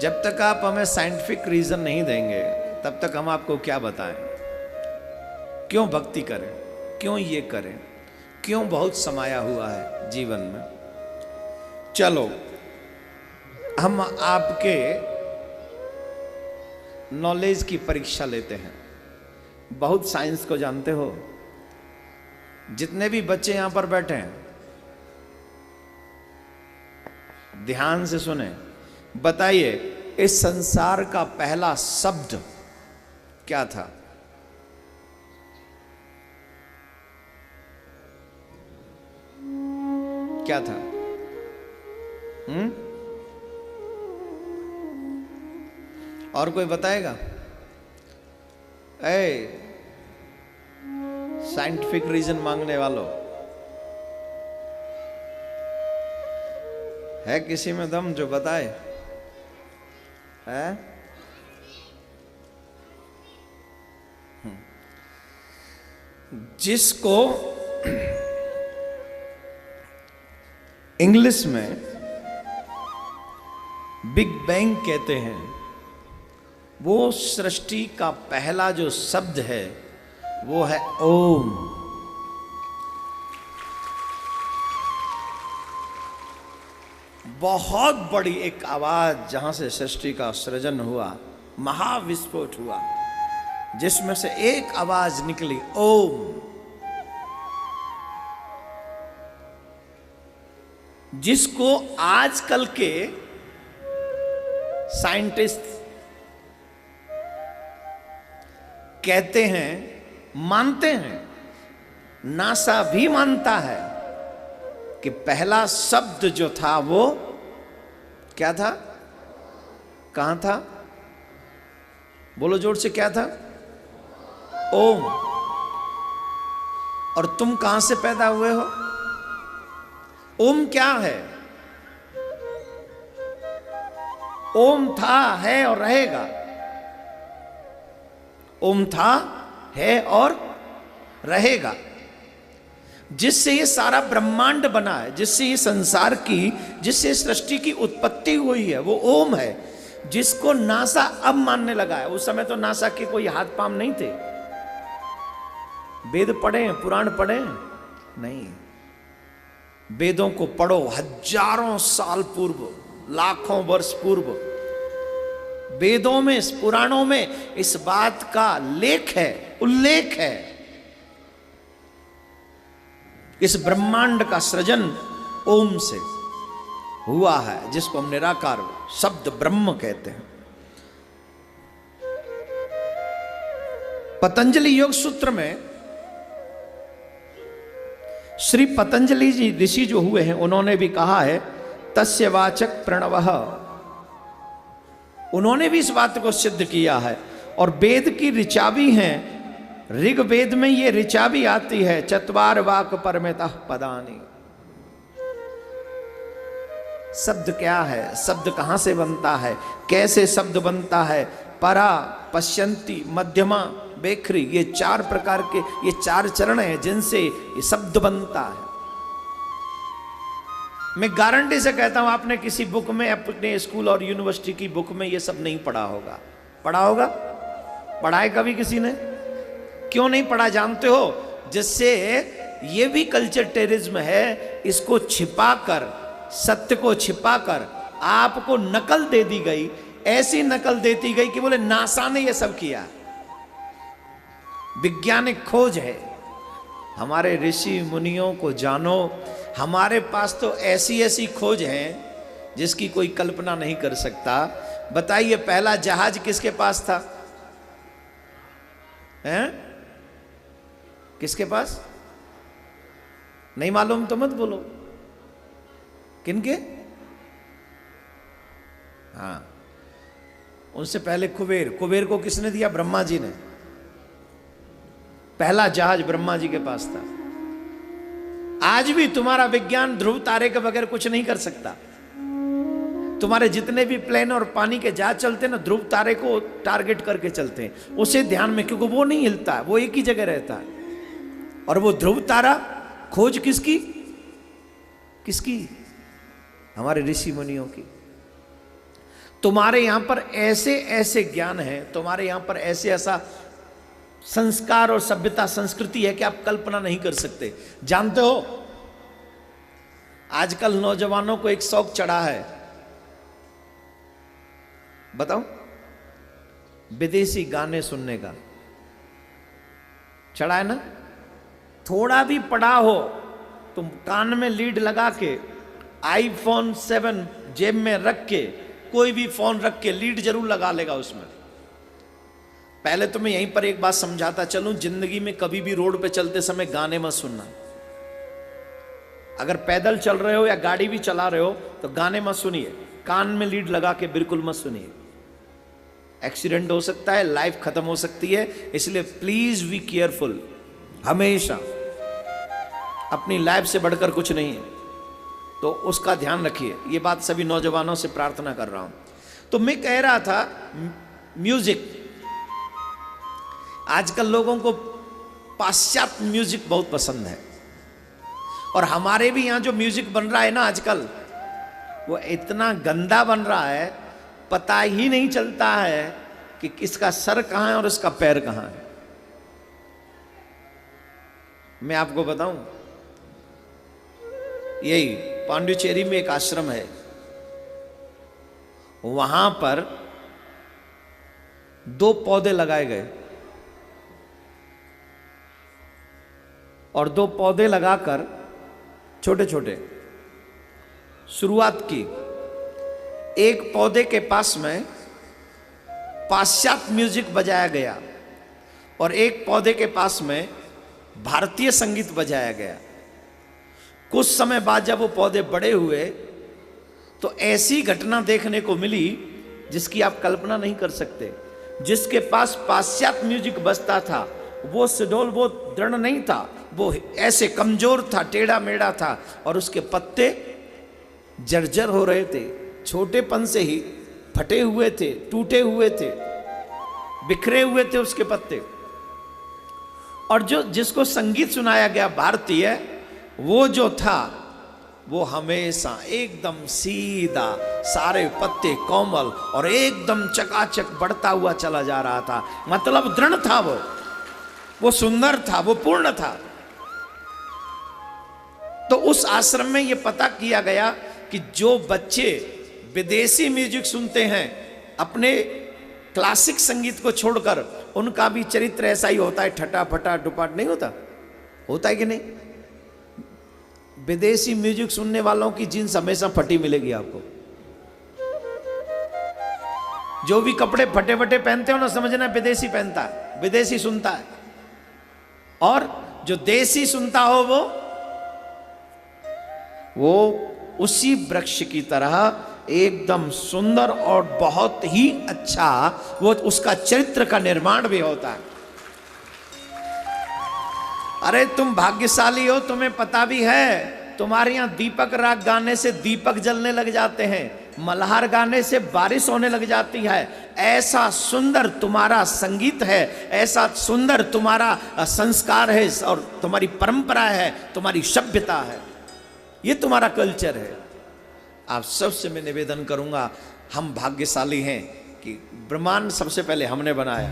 जब तक आप हमें साइंटिफिक रीजन नहीं देंगे तब तक हम आपको क्या बताएं, क्यों भक्ति करें, क्यों ये करें, क्यों बहुत समाया हुआ है जीवन में। चलो हम आपके नॉलेज की परीक्षा लेते हैं। बहुत साइंस को जानते हो, जितने भी बच्चे यहां पर बैठे हैं ध्यान से सुने। बताइए इस संसार का पहला शब्द क्या था? क्या था? और कोई बताएगा? साइंटिफिक रीजन मांगने वालों, है किसी में दम जो बताए? है? जिसको इंग्लिश में बिग बैंग कहते हैं, वो सृष्टि का पहला जो शब्द है वो है ओम। बहुत बड़ी एक आवाज जहां से सृष्टि का सृजन हुआ, महाविस्फोट हुआ, जिसमें से एक आवाज निकली ओम, जिसको आजकल के साइंटिस्ट कहते हैं, मानते हैं, नासा भी मानता है कि पहला शब्द जो था वो क्या था? कहां था? बोलो जोर से, क्या था? ओम। और तुम कहां से पैदा हुए हो? ओम क्या है? ओम था, है और रहेगा। ओम था, है और रहेगा। जिससे ये सारा ब्रह्मांड बना है, जिससे ये संसार की, जिससे सृष्टि की उत्पत्ति हुई है, वो ओम है, जिसको नासा अब मानने लगा है। उस समय तो नासा के कोई हाथ पांव नहीं थे। वेद पढ़े, पुराण पढ़े नहीं, वेदों को पढ़ो। हजारों साल पूर्व, लाखों वर्ष पूर्व वेदों में, पुराणों में इस बात का लेख है, उल्लेख है। इस ब्रह्मांड का सृजन ओम से हुआ है, जिसको हम निराकार शब्द ब्रह्म कहते हैं। पतंजलि योग सूत्र में श्री पतंजलि जी ऋषि जो हुए हैं, उन्होंने भी कहा है तस्य वाचक प्रणवः। उन्होंने भी इस बात को सिद्ध किया है। और वेद की ऋचा भी हैं, ऋग्वेद में ये ऋचा भी आती है, चत्वार वाक परमेतः पदानि। शब्द क्या है? शब्द कहां से बनता है? कैसे शब्द बनता है? परा, पश्यंती, मध्यमा, बेखरी, ये चार प्रकार के, ये चार चरण हैं जिनसे ये शब्द बनता है। मैं गारंटी से कहता हूं, आपने किसी बुक में, अपने स्कूल और यूनिवर्सिटी की बुक में ये सब नहीं पढ़ा होगा। पढ़ा होगा? पढ़ा है कभी किसी ने? क्यों नहीं पढ़ा जानते हो? जिससे ये भी कल्चर टेररिज्म है। इसको छिपाकर, सत्य को छिपाकर आपको नकल दे दी गई। ऐसी नकल देती गई कि बोले नासा ने ये सब किया। वैज्ञानिक खोज है। हमारे ऋषि मुनियों को जानो, हमारे पास तो ऐसी ऐसी खोज है जिसकी कोई कल्पना नहीं कर सकता। बताइए पहला जहाज किसके पास था? हैं? किसके पास? नहीं मालूम तो मत बोलो। किनके? हाँ, उनसे पहले कुबेर। कुबेर को किसने दिया? ब्रह्मा जी ने। पहला जहाज ब्रह्मा जी के पास था। आज भी तुम्हारा विज्ञान ध्रुव तारे के बगैर कुछ नहीं कर सकता। तुम्हारे जितने भी प्लेन और पानी के जहाज चलते हैं ना, ध्रुव तारे को टारगेट करके चलते हैं, उसे ध्यान में, क्योंकि वो नहीं हिलता है, वो एक ही जगह रहता है। और वो ध्रुव तारा खोज किसकी? किसकी? हमारे ऋषि मुनियों की। तुम्हारे यहां पर ऐसे ऐसे ज्ञान है, तुम्हारे यहां पर ऐसे ऐसा संस्कार और सभ्यता संस्कृति है कि आप कल्पना नहीं कर सकते। जानते हो आजकल नौजवानों को एक शौक चढ़ा है, बताओ, विदेशी गाने सुनने का चढ़ा है ना। थोड़ा भी पढ़ा हो तुम कान में लीड लगा के आईफोन 7 जेब में रख के, कोई भी फोन रख के लीड जरूर लगा लेगा उसमें। पहले तो मैं यहीं पर एक बात समझाता चलूं, जिंदगी में कभी भी रोड पे चलते समय गाने मत सुनना। अगर पैदल चल रहे हो या गाड़ी भी चला रहे हो तो गाने मत सुनिए, कान में लीड लगा के बिल्कुल मत सुनिए। एक्सीडेंट हो सकता है, लाइफ खत्म हो सकती है, इसलिए प्लीज बी केयरफुल। हमेशा अपनी लाइफ से बढ़कर कुछ नहीं है, तो उसका ध्यान रखिए। ये बात सभी नौजवानों से प्रार्थना कर रहा हूं। तो मैं कह रहा था म्यूजिक, आजकल लोगों को पाश्चात्य म्यूजिक बहुत पसंद है, और हमारे भी यहां जो म्यूजिक बन रहा है ना आजकल, वो इतना गंदा बन रहा है, पता ही नहीं चलता है कि किसका सर कहां है और इसका पैर कहां है। मैं आपको बताऊं, यही पांडिचेरी में एक आश्रम है, वहां पर 2 पौधे लगाए गए, और 2 पौधे लगाकर छोटे छोटे शुरुआत की। एक पौधे के पास में पाश्चात्य म्यूजिक बजाया गया और एक पौधे के पास में भारतीय संगीत बजाया गया। कुछ समय बाद जब वो पौधे बड़े हुए तो ऐसी घटना देखने को मिली जिसकी आप कल्पना नहीं कर सकते। जिसके पास पाश्चात्य म्यूजिक बजता था वो सुडौल, वो दृढ़ नहीं था, वो ऐसे कमजोर था, टेढ़ा मेढ़ा था, और उसके पत्ते जर्जर हो रहे थे, छोटेपन से ही फटे हुए थे, टूटे हुए थे, बिखरे हुए थे उसके पत्ते। और जो जिसको संगीत सुनाया गया भारतीय, वो जो था वो हमेशा एकदम सीधा, सारे पत्ते कोमल और एकदम चकाचक बढ़ता हुआ चला जा रहा था। मतलब दृढ़ था, वो सुंदर था, वो पूर्ण था। तो उस आश्रम में ये पता किया गया कि जो बच्चे विदेशी म्यूजिक सुनते हैं, अपने क्लासिक संगीत को छोड़कर, उनका भी चरित्र ऐसा ही होता है, ठटा फटा डुपाट नहीं होता, होता है कि नहीं? विदेशी म्यूजिक सुनने वालों की जीन्स हमेशा फटी मिलेगी आपको। जो भी कपड़े फटे फटे पहनते हो ना, समझना विदेशी पहनता है, विदेशी सुनता है। और जो देसी सुनता हो वो उसी वृक्ष की तरह एकदम सुंदर और बहुत ही अच्छा, वो उसका चरित्र का निर्माण भी होता है। अरे तुम भाग्यशाली हो, तुम्हें पता भी है, तुम्हारे यहां दीपक राग गाने से दीपक जलने लग जाते हैं, मल्हार गाने से बारिश होने लग जाती है। ऐसा सुंदर तुम्हारा संगीत है, ऐसा सुंदर तुम्हारा संस्कार है, और तुम्हारी परंपरा है, तुम्हारी सभ्यता है, ये तुम्हारा कल्चर है। आप सबसे मैं निवेदन करूंगा, हम भाग्यशाली हैं कि ब्रह्मांड सबसे पहले हमने बनाया,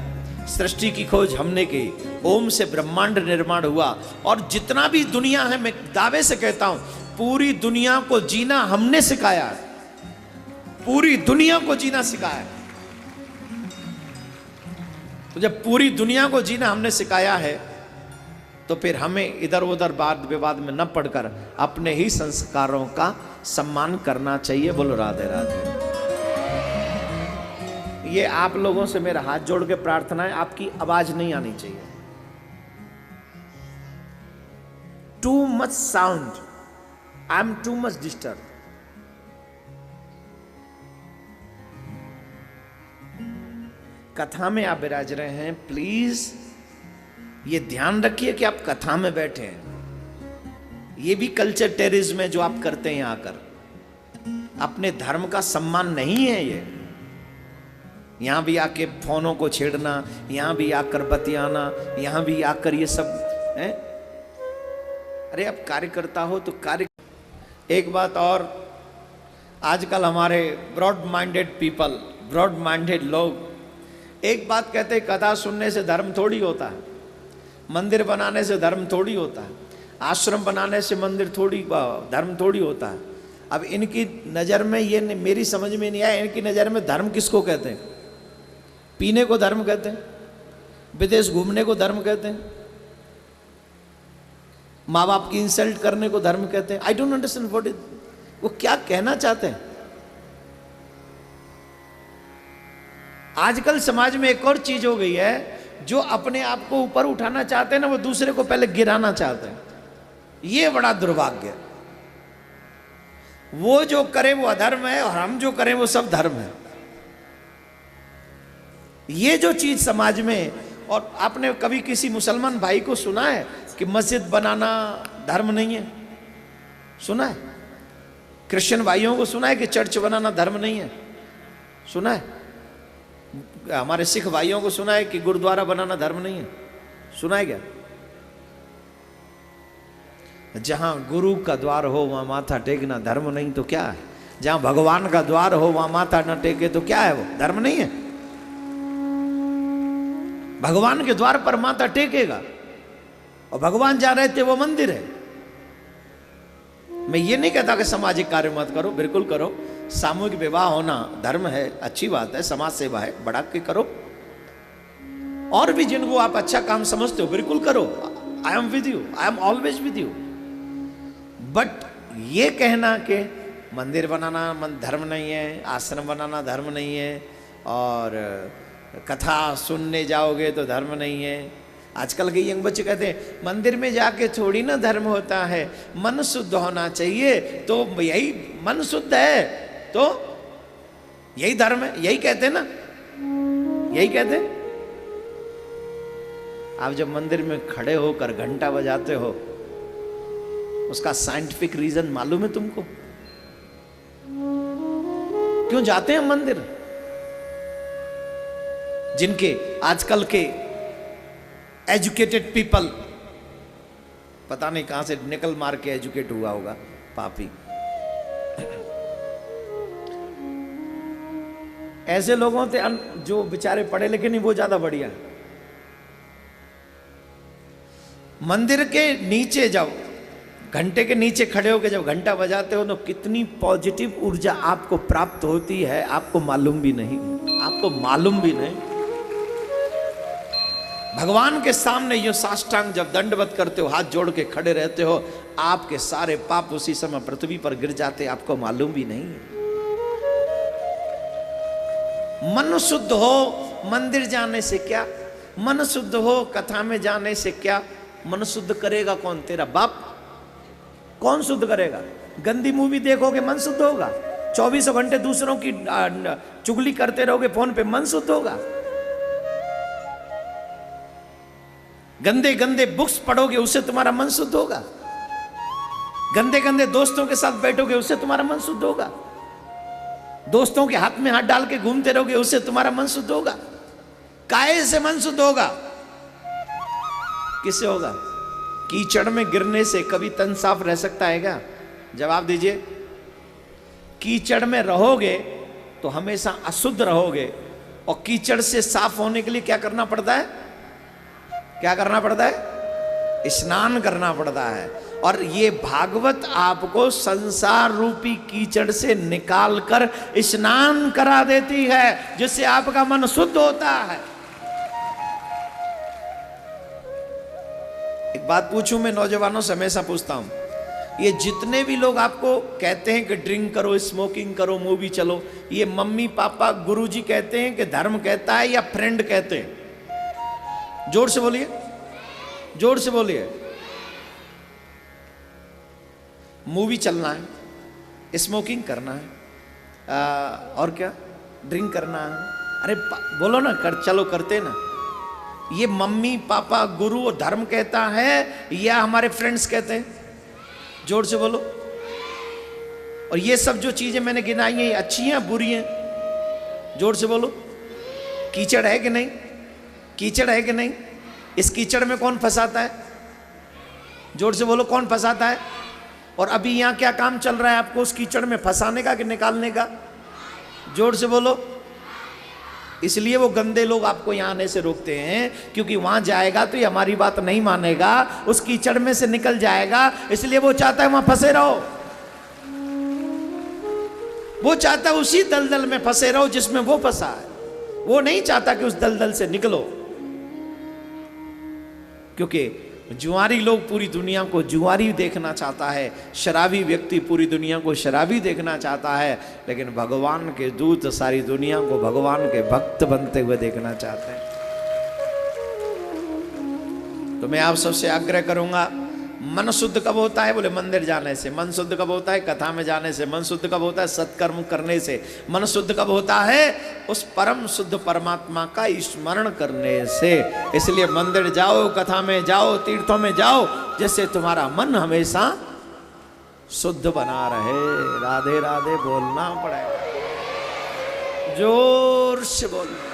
सृष्टि की खोज हमने की, ओम से ब्रह्मांड निर्माण हुआ, और जितना भी दुनिया है, मैं दावे से कहता हूं, पूरी दुनिया को जीना हमने सिखाया है, पूरी दुनिया को जीना सिखाया। तो जब पूरी दुनिया को जीना हमने सिखाया है, तो फिर हमें इधर उधर वाद विवाद में न पड़कर अपने ही संस्कारों का सम्मान करना चाहिए। बोलो राधे राधे। ये आप लोगों से मेरा हाथ जोड़ के प्रार्थना है, आपकी आवाज नहीं आनी चाहिए। Too much sound, I am too much disturb. कथा में आप विराज रहे हैं, प्लीज ये ध्यान रखिए कि आप कथा में बैठे हैं। ये भी कल्चर टेररिज्म है जो आप करते हैं यहां आकर, अपने धर्म का सम्मान नहीं है ये। यहां भी आके फोनों को छेड़ना, यहां भी आकर बतियाना, यहां भी आकर ये सब है। अरे आप कार्यकर्ता हो तो कार्य। एक बात और, आजकल हमारे broad minded people, broad minded लोग एक बात कहते हैं, कथा सुनने से धर्म थोड़ी होता है, मंदिर बनाने से धर्म थोड़ी होता है, आश्रम बनाने से मंदिर थोड़ी धर्म थोड़ी होता है। अब इनकी नज़र में ये मेरी समझ में नहीं आया, इनकी नज़र में धर्म किसको कहते हैं? पीने को धर्म कहते हैं, विदेश घूमने को धर्म कहते हैं, माँ बाप की इंसल्ट करने को धर्म कहते हैं। I don't understand what is, वो क्या कहना चाहते हैं। आजकल समाज में एक और चीज हो गई है, जो अपने आप को ऊपर उठाना चाहते हैं ना, वो दूसरे को पहले गिराना चाहते हैं। ये बड़ा दुर्भाग्य है। वो जो करे वो अधर्म है और हम जो करें वो सब धर्म है। ये जो चीज समाज में, और आपने कभी किसी मुसलमान भाई को सुना है कि मस्जिद बनाना धर्म नहीं है? सुना है? क्रिश्चियन भाइयों को सुना है कि चर्च बनाना धर्म नहीं है? सुना है? हमारे सिख भाइयों को सुना है कि गुरुद्वारा बनाना धर्म नहीं है? सुना है क्या? जहां गुरु का द्वार हो वहां माथा टेकना धर्म नहीं तो क्या है? जहां भगवान का द्वार हो वहां माथा न टेके तो क्या है? वो धर्म नहीं है? भगवान के द्वार पर माथा टेकेगा, और भगवान जहां रहते वो मंदिर है। मैं ये नहीं कहता कि सामाजिक कार्य मत करो, बिल्कुल करो। सामूहिक विवाह होना धर्म है, अच्छी बात है, समाज सेवा है, बढ़ा के करो। और भी जिनको आप अच्छा काम समझते हो बिल्कुल करो। I am with you, I am always with you. But ये कहना कि मंदिर बनाना धर्म नहीं है, आश्रम बनाना धर्म नहीं है, और कथा सुनने जाओगे तो धर्म नहीं है। आजकल के यंग बच्चे कहते हैं मंदिर में जाके थोड़ी ना धर्म होता है, मन शुद्ध होना चाहिए। तो यही मन शुद्ध है तो यही धर्म है, यही कहते हैं ना, यही कहते हैं। आप जब मंदिर में खड़े होकर घंटा बजाते हो, उसका साइंटिफिक रीजन मालूम है तुमको? क्यों जाते हैं मंदिर? जिनके आजकल के एजुकेटेड पीपल, पता नहीं कहां से निकल मार के एजुकेट हुआ होगा पापी, ऐसे लोगों से जो बेचारे पढ़े लिखे नहीं वो ज्यादा बढ़िया है। मंदिर के नीचे जब घंटे के नीचे खड़े होकर जब घंटा बजाते हो तो कितनी पॉजिटिव ऊर्जा आपको प्राप्त होती है, आपको मालूम भी नहीं, आपको मालूम भी नहीं। भगवान के सामने यो साष्टांग जब दंडवत करते हो, हाथ जोड़ के खड़े रहते हो, आपके सारे पाप उसी समय पृथ्वी पर गिर जाते, आपको मालूम भी नहीं। मन शुद्ध हो मंदिर जाने से क्या, मन शुद्ध हो कथा में जाने से क्या? मन शुद्ध करेगा कौन? तेरा बाप। कौन शुद्ध करेगा? गंदी मूवी देखोगे मन शुद्ध होगा? 24 घंटे दूसरों की चुगली करते रहोगे फोन पे, मन शुद्ध होगा? गंदे गंदे बुक्स पढ़ोगे उससे तुम्हारा मन शुद्ध होगा? गंदे गंदे दोस्तों के साथ बैठोगे उससे तुम्हारा मन शुद्ध होगा? दोस्तों के हाथ में हाथ डाल के घूमते रहोगे उससे तुम्हारा मन शुद्ध होगा? काहे से मन शुद्ध होगा? किससे होगा? कीचड़ में गिरने से कभी तन साफ रह सकता है क्या? जवाब दीजिए। कीचड़ में रहोगे तो हमेशा अशुद्ध रहोगे, और कीचड़ से साफ होने के लिए क्या करना पड़ता है? क्या करना पड़ता है? स्नान करना पड़ता है। और ये भागवत आपको संसार रूपी कीचड़ से निकालकर स्नान करा देती है, जिससे आपका मन शुद्ध होता है। एक बात पूछूं, मैं नौजवानों से हमेशा पूछता हूं, ये जितने भी लोग आपको कहते हैं कि ड्रिंक करो, स्मोकिंग करो, मूवी चलो, ये मम्मी पापा गुरुजी कहते हैं कि धर्म कहता है या फ्रेंड कहते हैं? जोर से बोलिए, जोर से बोलिए। मूवी चलना है, स्मोकिंग करना है, और क्या, ड्रिंक करना है, अरे बोलो ना, कर चलो करते ना। ये मम्मी पापा गुरु और धर्म कहता है या हमारे फ्रेंड्स कहते हैं? जोर से बोलो। और ये सब जो चीजें मैंने गिनाई हैं, ये अच्छी हैं बुरी हैं? जोर से बोलो। कीचड़ है कि नहीं? कीचड़ है कि नहीं? इस कीचड़ में कौन फंसाता है? जोर से बोलो, कौन फंसाता है? और अभी यहां क्या काम चल रहा है आपको उस कीचड़ में फंसाने का कि निकालने का? जोर से बोलो। इसलिए वो गंदे लोग आपको यहां आने से रोकते हैं, क्योंकि वहां जाएगा तो ये हमारी बात नहीं मानेगा, उस कीचड़ में से निकल जाएगा, इसलिए वो चाहता है वहां फंसे रहो। वो चाहता है उसी दलदल में फंसे रहो जिसमें वो फंसा है, वो नहीं चाहता कि उस दलदल से निकलो। क्योंकि जुआरी लोग पूरी दुनिया को जुआरी देखना चाहता है, शराबी व्यक्ति पूरी दुनिया को शराबी देखना चाहता है, लेकिन भगवान के दूत सारी दुनिया को भगवान के भक्त बनते हुए देखना चाहते हैं। तो मैं आप सबसे आग्रह करूंगा, मन शुद्ध कब होता है? बोले मंदिर जाने से। मन शुद्ध कब होता है? कथा में जाने से। मन शुद्ध कब होता है? सत्कर्म करने से। मन शुद्ध कब होता है? उस परम शुद्ध परमात्मा का स्मरण करने से। इसलिए मंदिर जाओ, कथा में जाओ, तीर्थों में जाओ, जिससे तुम्हारा मन हमेशा शुद्ध बना रहे। राधे राधे बोलना पड़ेगा, जोर से बोलना,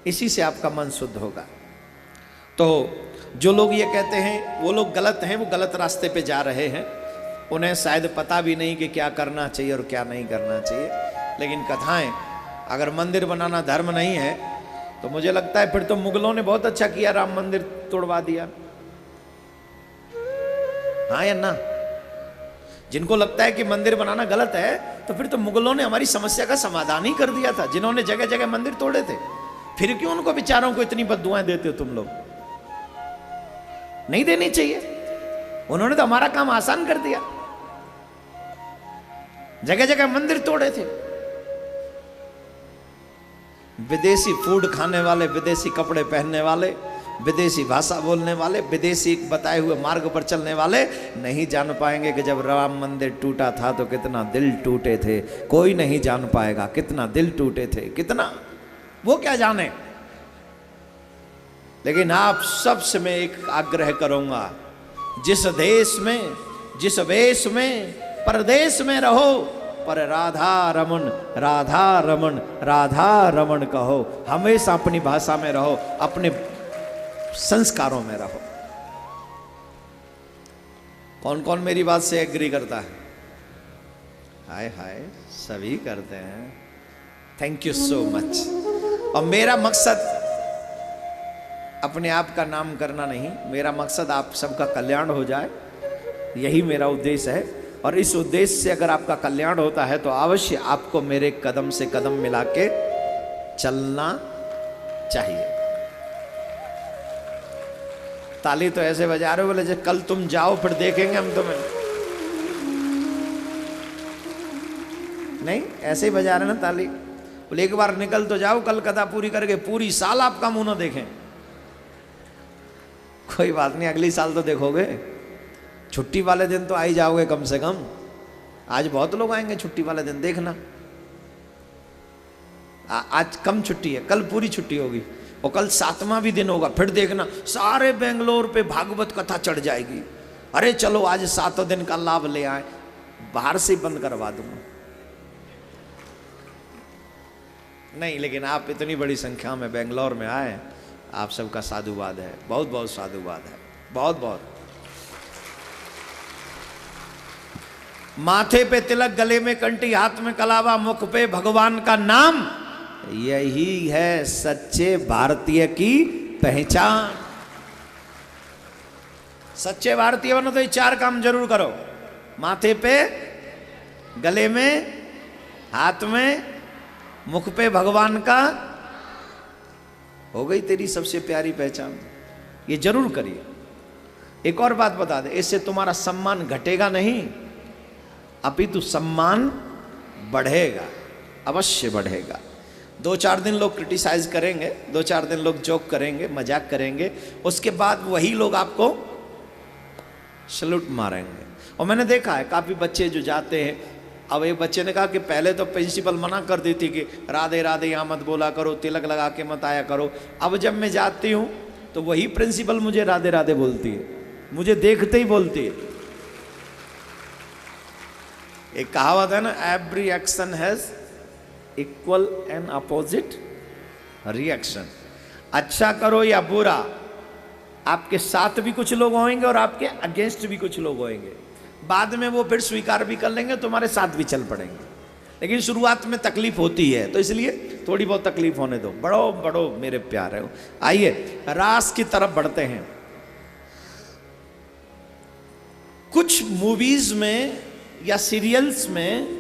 इसी से आपका मन शुद्ध होगा। तो जो लोग ये कहते हैं वो लोग गलत हैं, वो गलत रास्ते पे जा रहे हैं, उन्हें शायद पता भी नहीं कि क्या करना चाहिए और क्या नहीं करना चाहिए। लेकिन कथाएं, अगर मंदिर बनाना धर्म नहीं है तो मुझे लगता है फिर तो मुगलों ने बहुत अच्छा किया, राम मंदिर तोड़वा दिया। हाँ या ना? जिनको लगता है कि मंदिर बनाना गलत है, तो फिर तो मुगलों ने हमारी समस्या का समाधान ही कर दिया था, जिन्होंने जगह जगह मंदिर तोड़े थे। फिर क्यों उनको बेचारों को इतनी बद्दुआएं देते हो तुम लोग? नहीं देनी चाहिए, उन्होंने तो हमारा काम आसान कर दिया, जगह जगह मंदिर तोड़े थे। विदेशी फूड खाने वाले, विदेशी कपड़े पहनने वाले, विदेशी भाषा बोलने वाले, विदेशी बताए हुए मार्ग पर चलने वाले नहीं जान पाएंगे कि जब राम मंदिर टूटा था तो कितना दिल टूटे थे। कोई नहीं जान पाएगा कितना दिल टूटे थे, कितना, वो क्या जाने। लेकिन आप सबसे मैं एक आग्रह करूंगा, जिस देश में, जिस वेश में, परदेश में रहो, पर राधा रमन, राधा रमन, राधा रमन कहो। हमेशा अपनी भाषा में रहो, अपने संस्कारों में रहो। कौन कौन मेरी बात से एग्री करता है? हाय हाय, सभी करते हैं। Thank you so much. और मेरा मकसद अपने आप का नाम करना नहीं, मेरा मकसद आप सबका कल्याण हो जाए, यही मेरा उद्देश्य है। और इस उद्देश्य से अगर आपका कल्याण होता है तो अवश्य आपको मेरे कदम से कदम मिला के चलना चाहिए। ताली तो ऐसे बजा रहे हो बोले जब कल तुम जाओ फिर देखेंगे हम तुम्हें। नहीं, ऐसे ही बजा रहे ना ताली। बोले एक बार निकल तो जाओ कलकत्ता पूरी करके, पूरी साल आपका मुंह ना देखें। कोई बात नहीं, अगली साल तो देखोगे। छुट्टी वाले दिन तो आ ही जाओगे कम से कम। आज बहुत लोग आएंगे छुट्टी वाले दिन, देखना। आज कम छुट्टी है, कल पूरी छुट्टी होगी, और कल 7वां भी दिन होगा। फिर देखना सारे बेंगलोर पे भागवत कथा चढ़ जाएगी। अरे चलो आज 7वें दिन का लाभ ले आए, बाहर से बंद करवा दूंगा। नहीं, लेकिन आप इतनी बड़ी संख्या में बेंगलोर में आए, आप सबका साधुवाद है, बहुत बहुत साधुवाद है, बहुत बहुत। माथे पे तिलक, गले में कंठी, हाथ में कलावा, मुख पे भगवान का नाम, यही है सच्चे भारतीय की पहचान। सच्चे भारतीय बनो तो ये 4 काम जरूर करो। माथे पे, गले में, हाथ में, मुख पे भगवान का, हो गई तेरी सबसे प्यारी पहचान। ये जरूर करिए। एक और बात बता दे, इससे तुम्हारा सम्मान घटेगा नहीं, अपितु सम्मान बढ़ेगा, अवश्य बढ़ेगा। 2-4 दिन लोग क्रिटिसाइज करेंगे, 2-4 दिन लोग जोक करेंगे, मजाक करेंगे, उसके बाद वही लोग आपको सलूट मारेंगे। और मैंने देखा है काफ़ी बच्चे जो जाते हैं, अब एक बच्चे ने कहा कि पहले तो प्रिंसिपल मना कर दी थी कि राधे राधे यहाँ मत बोला करो, तिलक लगा के मत आया करो। अब जब मैं जाती हूँ तो वही प्रिंसिपल मुझे राधे राधे बोलती है, मुझे देखते ही बोलती है। एक कहावत है ना, every action has equal and opposite reaction. अच्छा करो या बुरा, आपके साथ भी कुछ लोग होंगे और आपके अगेंस्ट भी कुछ लोग होंगे। बाद में वो फिर स्वीकार भी कर लेंगे, तुम्हारे साथ भी चल पड़ेंगे। लेकिन शुरुआत में तकलीफ होती है, तो इसलिए थोड़ी बहुत तकलीफ होने दो। बढ़ो बढ़ो मेरे प्यारे हो। आइए रास की तरफ बढ़ते हैं। कुछ मूवीज में या सीरियल्स में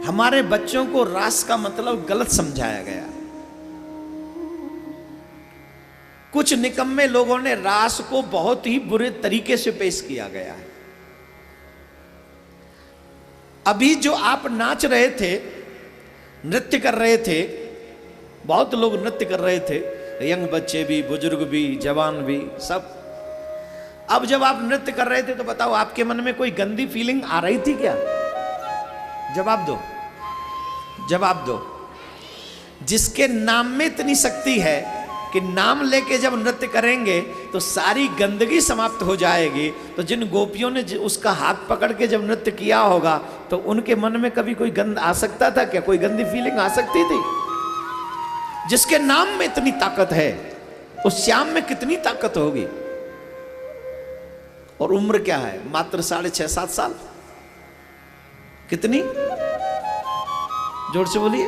हमारे बच्चों को रास का मतलब गलत समझाया गया। कुछ निकम्मे लोगों ने रास को बहुत ही बुरे तरीके से पेश किया गया है। अभी जो आप नाच रहे थे, नृत्य कर रहे थे, बहुत लोग नृत्य कर रहे थे, यंग बच्चे भी, बुजुर्ग भी, जवान भी, सब। अब जब आप नृत्य कर रहे थे तो बताओ आपके मन में कोई गंदी फीलिंग आ रही थी क्या? जवाब दो, जवाब दो। जिसके नाम में इतनी शक्ति है कि नाम लेके जब नृत्य करेंगे तो सारी गंदगी समाप्त हो जाएगी। तो जिन गोपियों ने उसका हाथ पकड़ के जब नृत्य किया होगा तो उनके मन में कभी कोई गंद आ सकता था क्या? कोई गंदी फीलिंग आ सकती थी? जिसके नाम में इतनी ताकत है उस श्याम में कितनी ताकत होगी? और उम्र क्या है? मात्र 6.5-7 साल। कितनी? जोर से बोलिए।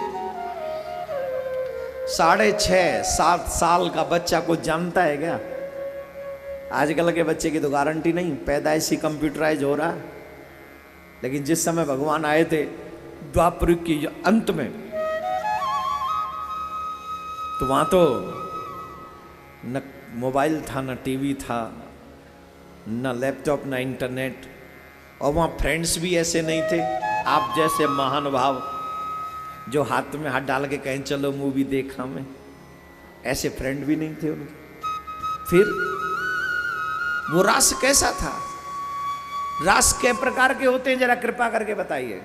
6.5-7 साल का बच्चा कुछ जानता है क्या? आजकल के बच्चे की तो गारंटी नहीं, पैदाइश ही कंप्यूटराइज हो रहा है। लेकिन जिस समय भगवान आए थे द्वापर युग के अंत में, तो वहां तो न मोबाइल था, न टीवी था, न लैपटॉप, न इंटरनेट, और वहां फ्रेंड्स भी ऐसे नहीं थे आप जैसे महानुभाव जो हाथ में हाथ डाल के कहें चलो मूवी देखा में। ऐसे फ्रेंड भी नहीं थे उनके। फिर वो रास कैसा था? रास कै प्रकार के होते हैं, जरा कृपा करके बताइए।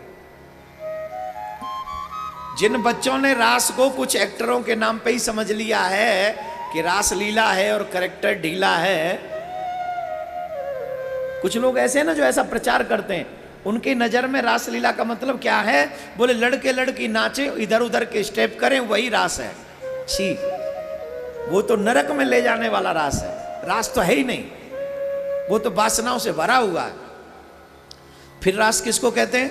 जिन बच्चों ने रास को कुछ एक्टरों के नाम पे ही समझ लिया है कि रास लीला है और कैरेक्टर ढीला है, कुछ लोग ऐसे हैं ना जो ऐसा प्रचार करते हैं, उनकी नजर में रास लीला का मतलब क्या है? बोले लड़के लड़की नाचे, इधर उधर के स्टेप करें, वही रास है। छी, वो तो नरक में ले जाने वाला रास है। रास तो है ही नहीं, वो तो वासनाओं से भरा हुआ है। फिर रास किसको कहते हैं?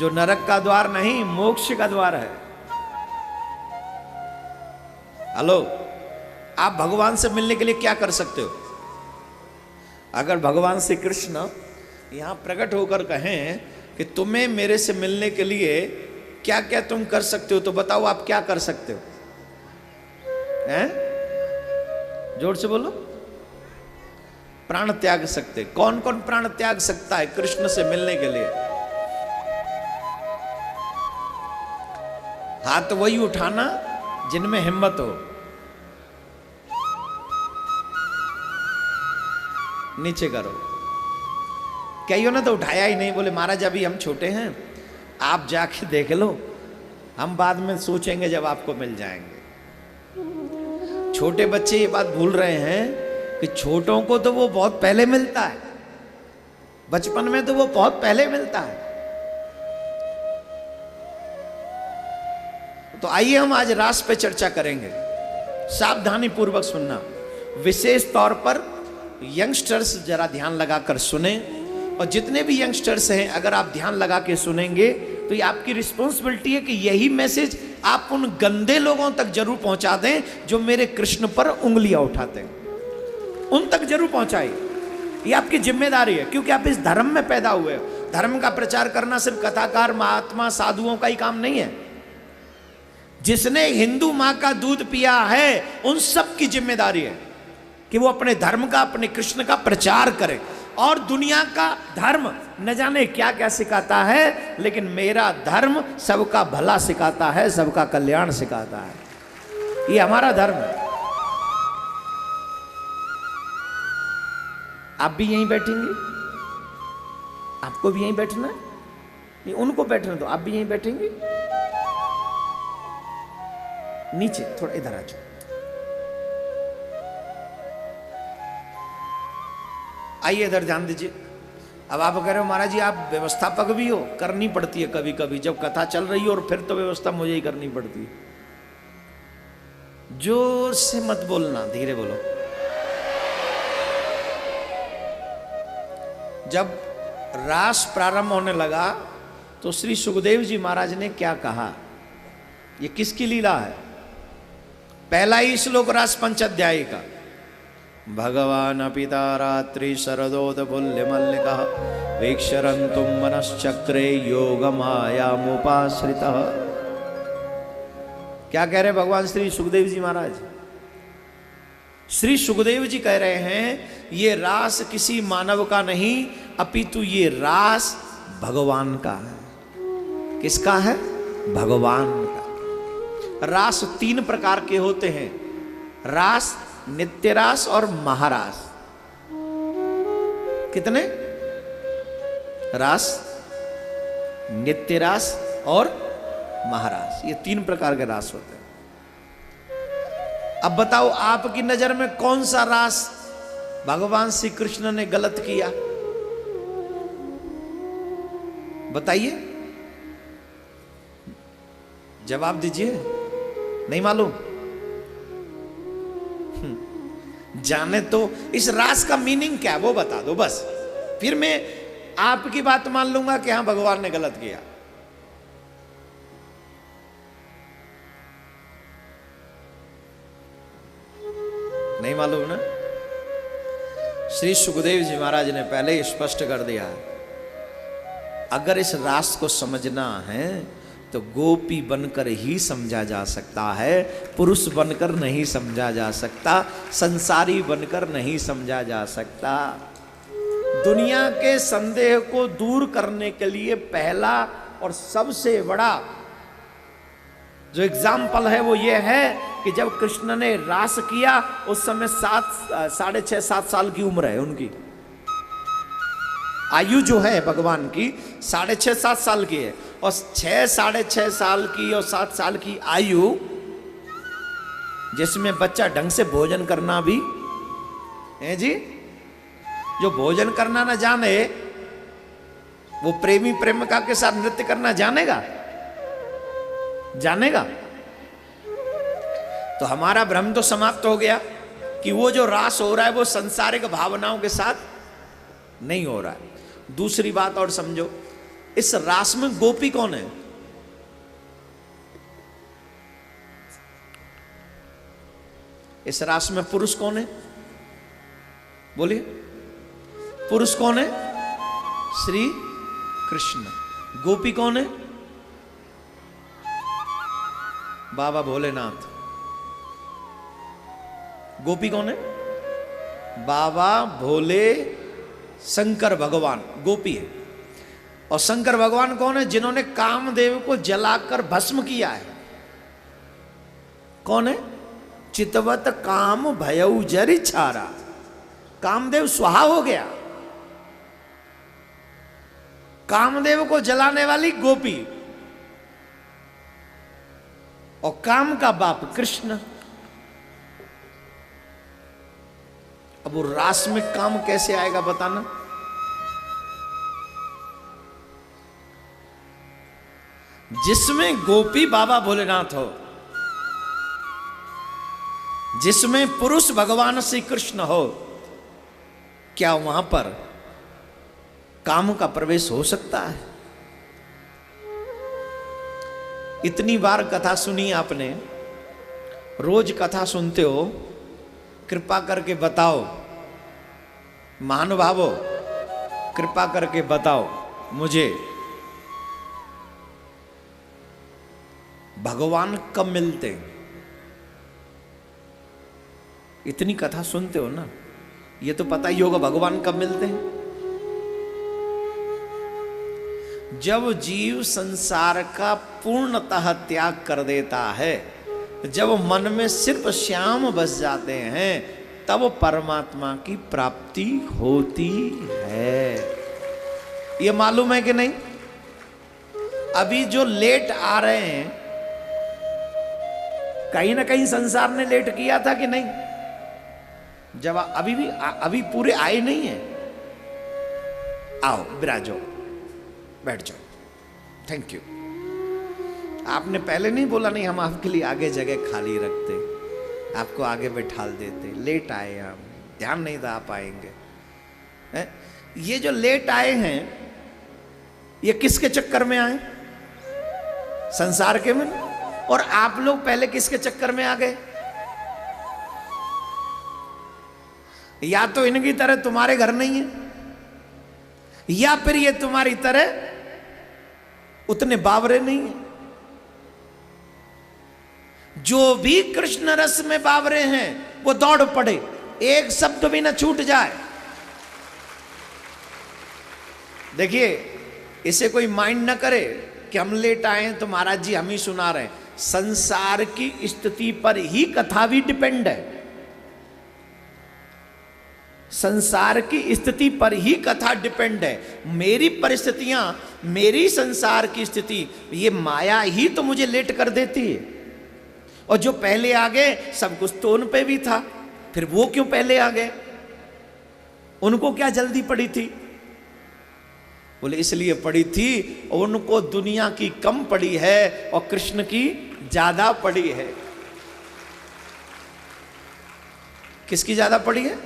जो नरक का द्वार नहीं, मोक्ष का द्वार है। हेलो, आप भगवान से मिलने के लिए क्या कर सकते हो? अगर भगवान श्री कृष्ण यहां प्रकट होकर कहें कि तुम्हें मेरे से मिलने के लिए क्या क्या तुम कर सकते हो, तो बताओ आप क्या कर सकते हो? हैं? जोर से बोलो। प्राण त्याग सकते। कौन कौन प्राण त्याग सकता है कृष्ण से मिलने के लिए? हाथ वही उठाना जिनमें हिम्मत हो। नीचे करो। कईयों ने तो उठाया ही नहीं, बोले महाराज अभी हम छोटे हैं, आप जाके देख लो, हम बाद में सोचेंगे जब आपको मिल जाएंगे। छोटे बच्चे ये बात भूल रहे हैं कि छोटों को तो वो बहुत पहले मिलता है, बचपन में तो वो बहुत पहले मिलता है। तो आइए हम आज रास पे चर्चा करेंगे। सावधानी पूर्वक सुनना, विशेष तौर पर यंगस्टर्स जरा ध्यान लगाकर सुने, और जितने भी यंगस्टर्स हैं अगर आप ध्यान लगा के सुनेंगे तो ये आपकी रिस्पॉन्सिबिलिटी है कि यही मैसेज आप उन गंदे लोगों तक जरूर पहुंचा दें जो मेरे कृष्ण पर उंगलियां उठाते हैं, उन तक जरूर पहुंचाइए। ये आपकी जिम्मेदारी है, क्योंकि आप इस धर्म में पैदा हुए हो। धर्म का प्रचार करना सिर्फ कथाकार, महात्मा, साधुओं का ही काम नहीं है। जिसने हिंदू मां का दूध पिया है उन सब की जिम्मेदारी है कि वो अपने धर्म का, अपने कृष्ण का प्रचार करे। और दुनिया का धर्म न जाने क्या क्या सिखाता है, लेकिन मेरा धर्म सबका भला सिखाता है, सबका कल्याण सिखाता है। ये हमारा धर्म है। आप भी यहीं बैठेंगे? आपको भी यहीं बैठना है? नहीं, उनको बैठने दो, आप भी यहीं बैठेंगे? नीचे थोड़ा इधर आ जाओ। आइए इधर ध्यान दीजिए। अब आप कह रहे हो महाराज जी आप व्यवस्थापक भी हो, करनी पड़ती है कभी कभी, जब कथा चल रही हो और फिर तो व्यवस्था मुझे ही करनी पड़ती है। जोर से मत बोलना, धीरे बोलो। जब रास प्रारंभ होने लगा तो श्री सुखदेव जी महाराज ने क्या कहा, ये किसकी लीला है? पहला ही श्लोक रास पंचाध्यायी का। भगवान पिता रात्रि शरदोद पुल्य मल्लिका वीक्षरन्तुम मनश्चक्रे योग मायामुपाश्रित। क्या कह रहे भगवान श्री सुखदेव जी महाराज? श्री सुखदेव जी कह रहे हैं ये रास किसी मानव का नहीं, अपितु ये रास भगवान का है। किसका है? भगवान का। रास 3 प्रकार के होते हैं, रास, नित्य रास और महारास। कितने? रास, नित्य रास और महारास, ये 3 प्रकार के रास होते हैं। अब बताओ आपकी नजर में कौन सा रास भगवान श्री कृष्ण ने गलत किया? बताइए, जवाब दीजिए। नहीं मालूम? जाने तो इस रास का मीनिंग क्या है वो बता दो बस, फिर मैं आपकी बात मान लूंगा कि हां भगवान ने गलत किया। नहीं मालूम ना? श्री सुखदेव जी महाराज ने पहले ही स्पष्ट कर दिया, अगर इस रास को समझना है तो गोपी बनकर ही समझा जा सकता है, पुरुष बनकर नहीं समझा जा सकता, संसारी बनकर नहीं समझा जा सकता। दुनिया के संदेह को दूर करने के लिए पहला और सबसे बड़ा जो एग्जाम्पल है वो ये है कि जब कृष्ण ने रास किया उस समय 6.5 7 साल की उम्र है उनकी। आयु जो है भगवान की 6.5 7 साल की है, और 6 6.5 साल की और 7 साल की आयु जिसमें बच्चा ढंग से भोजन करना भी है जी, जो भोजन करना ना जाने वो प्रेमी प्रेमिका के साथ नृत्य करना जानेगा? जानेगा? तो हमारा भ्रम तो समाप्त हो गया कि वो जो रास हो रहा है वो संसारिक भावनाओं के साथ नहीं हो रहा है। दूसरी बात और समझो, इस रास में गोपी कौन है? इस रास में पुरुष कौन है? बोलिए, पुरुष कौन है? श्री कृष्ण। गोपी कौन है? बाबा भोलेनाथ। गोपी कौन है? बाबा भोले शंकर भगवान गोपी है। और शंकर भगवान कौन है? जिन्होंने कामदेव को जलाकर भस्म किया है। कौन है? चितवत काम भयउ जरि छारा। कामदेव स्वाहा हो गया। कामदेव को जलाने वाली गोपी और काम का बाप कृष्ण। अब वो रास में काम कैसे आएगा बताना? जिसमें गोपी बाबा भोलेनाथ हो, जिसमें पुरुष भगवान श्री कृष्ण हो, क्या वहां पर काम का प्रवेश हो सकता है? इतनी बार कथा सुनी आपने, रोज कथा सुनते हो, कृपा करके बताओ महानुभावों, कृपा करके बताओ मुझे, भगवान कब मिलते हैं? इतनी कथा सुनते हो ना, ये तो पता ही होगा भगवान कब मिलते हैं। जब जीव संसार का पूर्णतः त्याग कर देता है, जब मन में सिर्फ श्याम बस जाते हैं, तब परमात्मा की प्राप्ति होती है। ये मालूम है कि नहीं? अभी जो लेट आ रहे हैं, कहीं ना कहीं संसार ने लेट किया था कि नहीं? जब अभी पूरे आए नहीं है। आओ विराजो, बैठ जाओ। Thank you. आपने पहले नहीं बोला नहीं हम आपके लिए आगे जगह खाली रखते। आपको आगे बैठाल देते, लेट आए हम, ध्यान नहीं था आप आएंगे। है? ये जो लेट आए हैं ये किसके चक्कर में आए? संसार के में। और आप लोग पहले किसके चक्कर में आ गए? या तो इनकी तरह तुम्हारे घर नहीं है, या फिर ये तुम्हारी तरह उतने बावरे नहीं है। जो भी कृष्ण रस में बावरे हैं वो दौड़ पड़े, एक शब्द भी ना छूट जाए। देखिए, इसे कोई माइंड ना करे कि हम लेट आए हैं तो महाराज जी हम ही सुना रहे हैं। संसार की स्थिति पर ही कथा भी डिपेंड है। संसार की स्थिति पर ही कथा डिपेंड है। मेरी परिस्थितियां, मेरी संसार की स्थिति, ये माया ही तो मुझे लेट कर देती है। और जो पहले आ गए सब कुछ तो उन पे भी था, फिर वो क्यों पहले आ गए? उनको क्या जल्दी पड़ी थी? बोले इसलिए पड़ी थी, उनको दुनिया की कम पड़ी है और कृष्ण की ज्यादा पड़ी है। किसकी ज्यादा पड़ी है?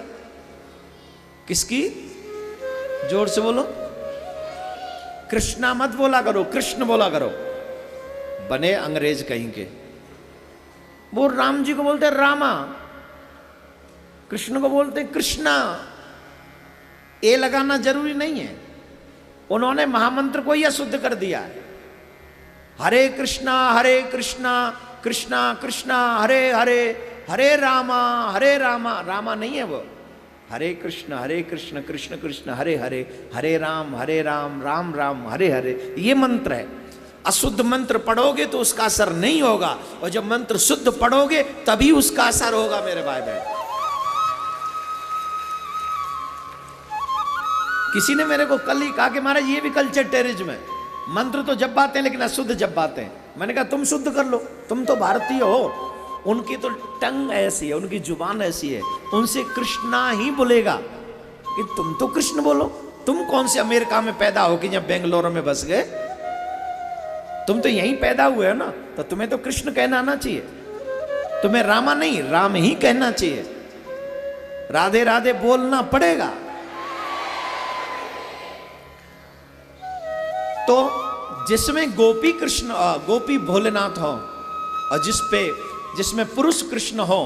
किसकी? जोर से बोलो। कृष्णा मत बोला करो, कृष्ण बोला करो, बने अंग्रेज कहीं के। वो राम जी को बोलते हैं रामा, कृष्ण को बोलते हैं कृष्णा। ए लगाना जरूरी नहीं है। उन्होंने महामंत्र को ही अशुद्ध कर दिया है। हरे कृष्णा कृष्णा कृष्णा हरे हरे, हरे रामा रामा नहीं है वो। हरे कृष्ण कृष्ण कृष्ण हरे हरे, हरे राम राम राम हरे हरे, ये मंत्र है। अशुद्ध मंत्र पढ़ोगे तो उसका असर नहीं होगा, और जब मंत्र शुद्ध पढ़ोगे तभी उसका असर होगा मेरे भाई बहन। किसी ने मेरे को कल ही कहा कि महाराज ये भी कल्चर टेररिज्म है, मंत्र तो जब बातें लेकिन अशुद्ध जब बातें। मैंने कहा तुम शुद्ध कर लो, तुम तो भारतीय हो। उनकी तो टंग ऐसी है, उनकी जुबान ऐसी है, उनसे कृष्णा ही बोलेगा कि तुम तो कृष्ण बोलो। तुम कौन से अमेरिका में पैदा हो कि जब बेंगलोर में बस गए? तुम तो यहीं पैदा हुए हो ना, तो तुम्हें तो कृष्ण कहना आना चाहिए। तुम्हें रामा नहीं राम ही कहना चाहिए। राधे राधे बोलना पड़ेगा। तो जिसमें गोपी कृष्ण गोपी भोलेनाथ हो और जिसमें पुरुष कृष्ण हो,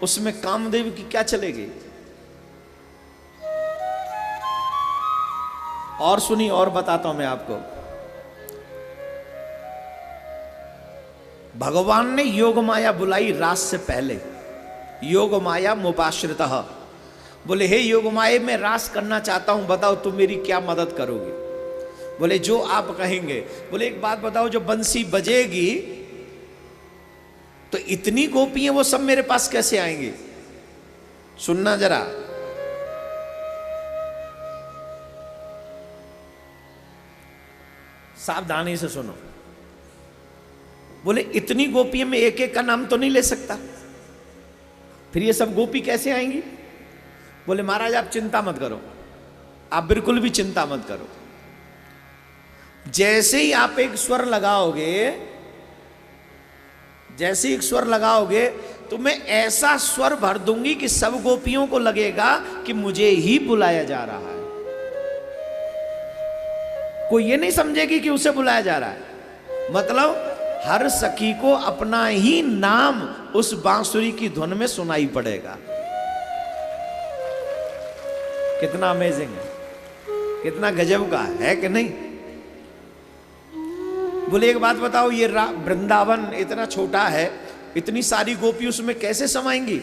उसमें कामदेव की क्या चलेगी? और सुनी, और बताता हूं मैं आपको। भगवान ने योग माया बुलाई रास से पहले। योग माया मुपाश्रितः, बोले हे योग माया मैं रास करना चाहता हूं, बताओ तुम मेरी क्या मदद करोगे? बोले जो आप कहेंगे। बोले एक बात बताओ, जो बंसी बजेगी तो इतनी गोपियां वो सब मेरे पास कैसे आएंगी? सुनना जरा। सावधानी से सुनो। बोले इतनी गोपियां में एक एक का नाम तो नहीं ले सकता, फिर ये सब गोपी कैसे आएंगी? बोले महाराज आप चिंता मत करो, आप बिल्कुल भी चिंता मत करो। जैसे ही आप एक स्वर लगाओगे, जैसे ही एक स्वर लगाओगे तो मैं ऐसा स्वर भर दूंगी कि सब गोपियों को लगेगा कि मुझे ही बुलाया जा रहा है। कोई ये नहीं समझेगी कि उसे बुलाया जा रहा है। मतलब हर सखी को अपना ही नाम उस बांसुरी की धुन में सुनाई पड़ेगा। कितना अमेजिंग है, कितना गजब का है कि नहीं? बोले एक बात बताओ, ये वृंदावन इतना छोटा है, इतनी सारी गोपी उसमें कैसे समाएंगी?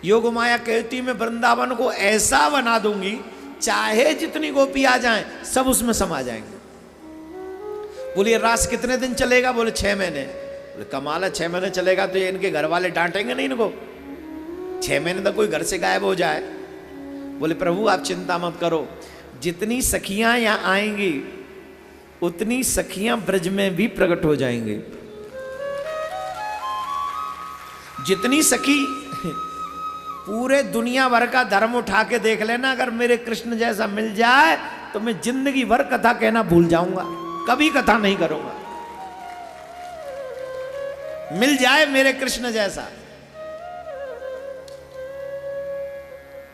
योग माया कहती मैं वृंदावन को ऐसा बना दूंगी, चाहे जितनी गोपी आ जाएं सब उसमें समा जाएंगे। बोले रास कितने दिन चलेगा? बोले 6 महीने। बोले कमाल है, 6 महीने चलेगा तो ये इनके घर वाले डांटेंगे नहीं इनको? 6 महीने तक कोई घर से गायब हो जाए। बोले प्रभु आप चिंता मत करो, जितनी सखियां यहां आएंगी उतनी सखियां ब्रज में भी प्रकट हो जाएंगे। जितनी सखी पूरे दुनिया भर का धर्म उठा के देख लेना, अगर मेरे कृष्ण जैसा मिल जाए तो मैं जिंदगी भर कथा कहना भूल जाऊंगा, कभी कथा नहीं करूंगा। मिल जाए मेरे कृष्ण जैसा।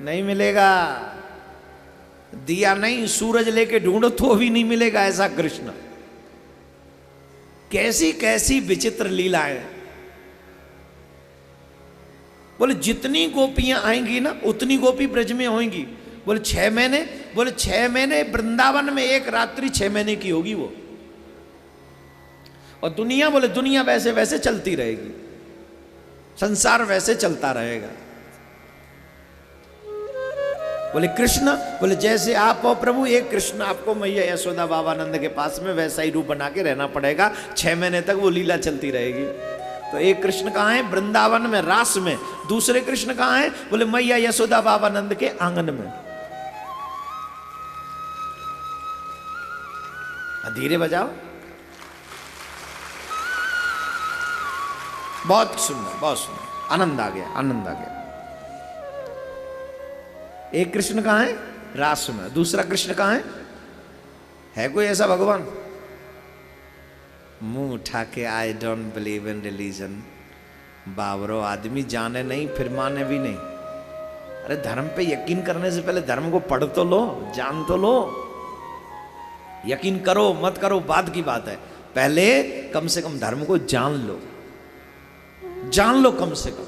नहीं मिलेगा। दिया नहीं, सूरज लेके ढूंढो तो भी नहीं मिलेगा ऐसा कृष्ण। कैसी कैसी विचित्र लीलाएं। बोले जितनी गोपियां आएंगी ना उतनी गोपी ब्रज में होंगी। बोले 6 महीने, बोले 6 महीने वृंदावन में, एक रात्रि 6 महीने की होगी वो। और दुनिया, बोले दुनिया वैसे वैसे चलती रहेगी, संसार वैसे चलता रहेगा। बोले कृष्ण, बोले जैसे आप हो प्रभु, एक कृष्ण आपको मैया यशोदा बाबानंद के पास में वैसा ही रूप बना के रहना पड़ेगा। 6 महीने तक वो लीला चलती रहेगी। तो एक कृष्ण कहाँ है? वृंदावन में, रास में। दूसरे कृष्ण कहाँ है? बोले मैया यशोदा बाबानंद के आंगन में। धीरे बजाओ। बहुत सुंदर, बहुत सुंदर, आनंद आ गया, आनंद आ गया। एक कृष्ण कहाँ है? रास में। दूसरा कृष्ण कहाँ है कोई ऐसा भगवान? मुंह उठा के I don't believe in religion. बाबरो, आदमी जाने नहीं फिर माने भी नहीं। अरे धर्म पे यकीन करने से पहले धर्म को पढ़ तो लो, जान तो लो। यकीन करो मत करो बाद की बात है, पहले कम से कम धर्म को जान लो, जान लो कम से कम।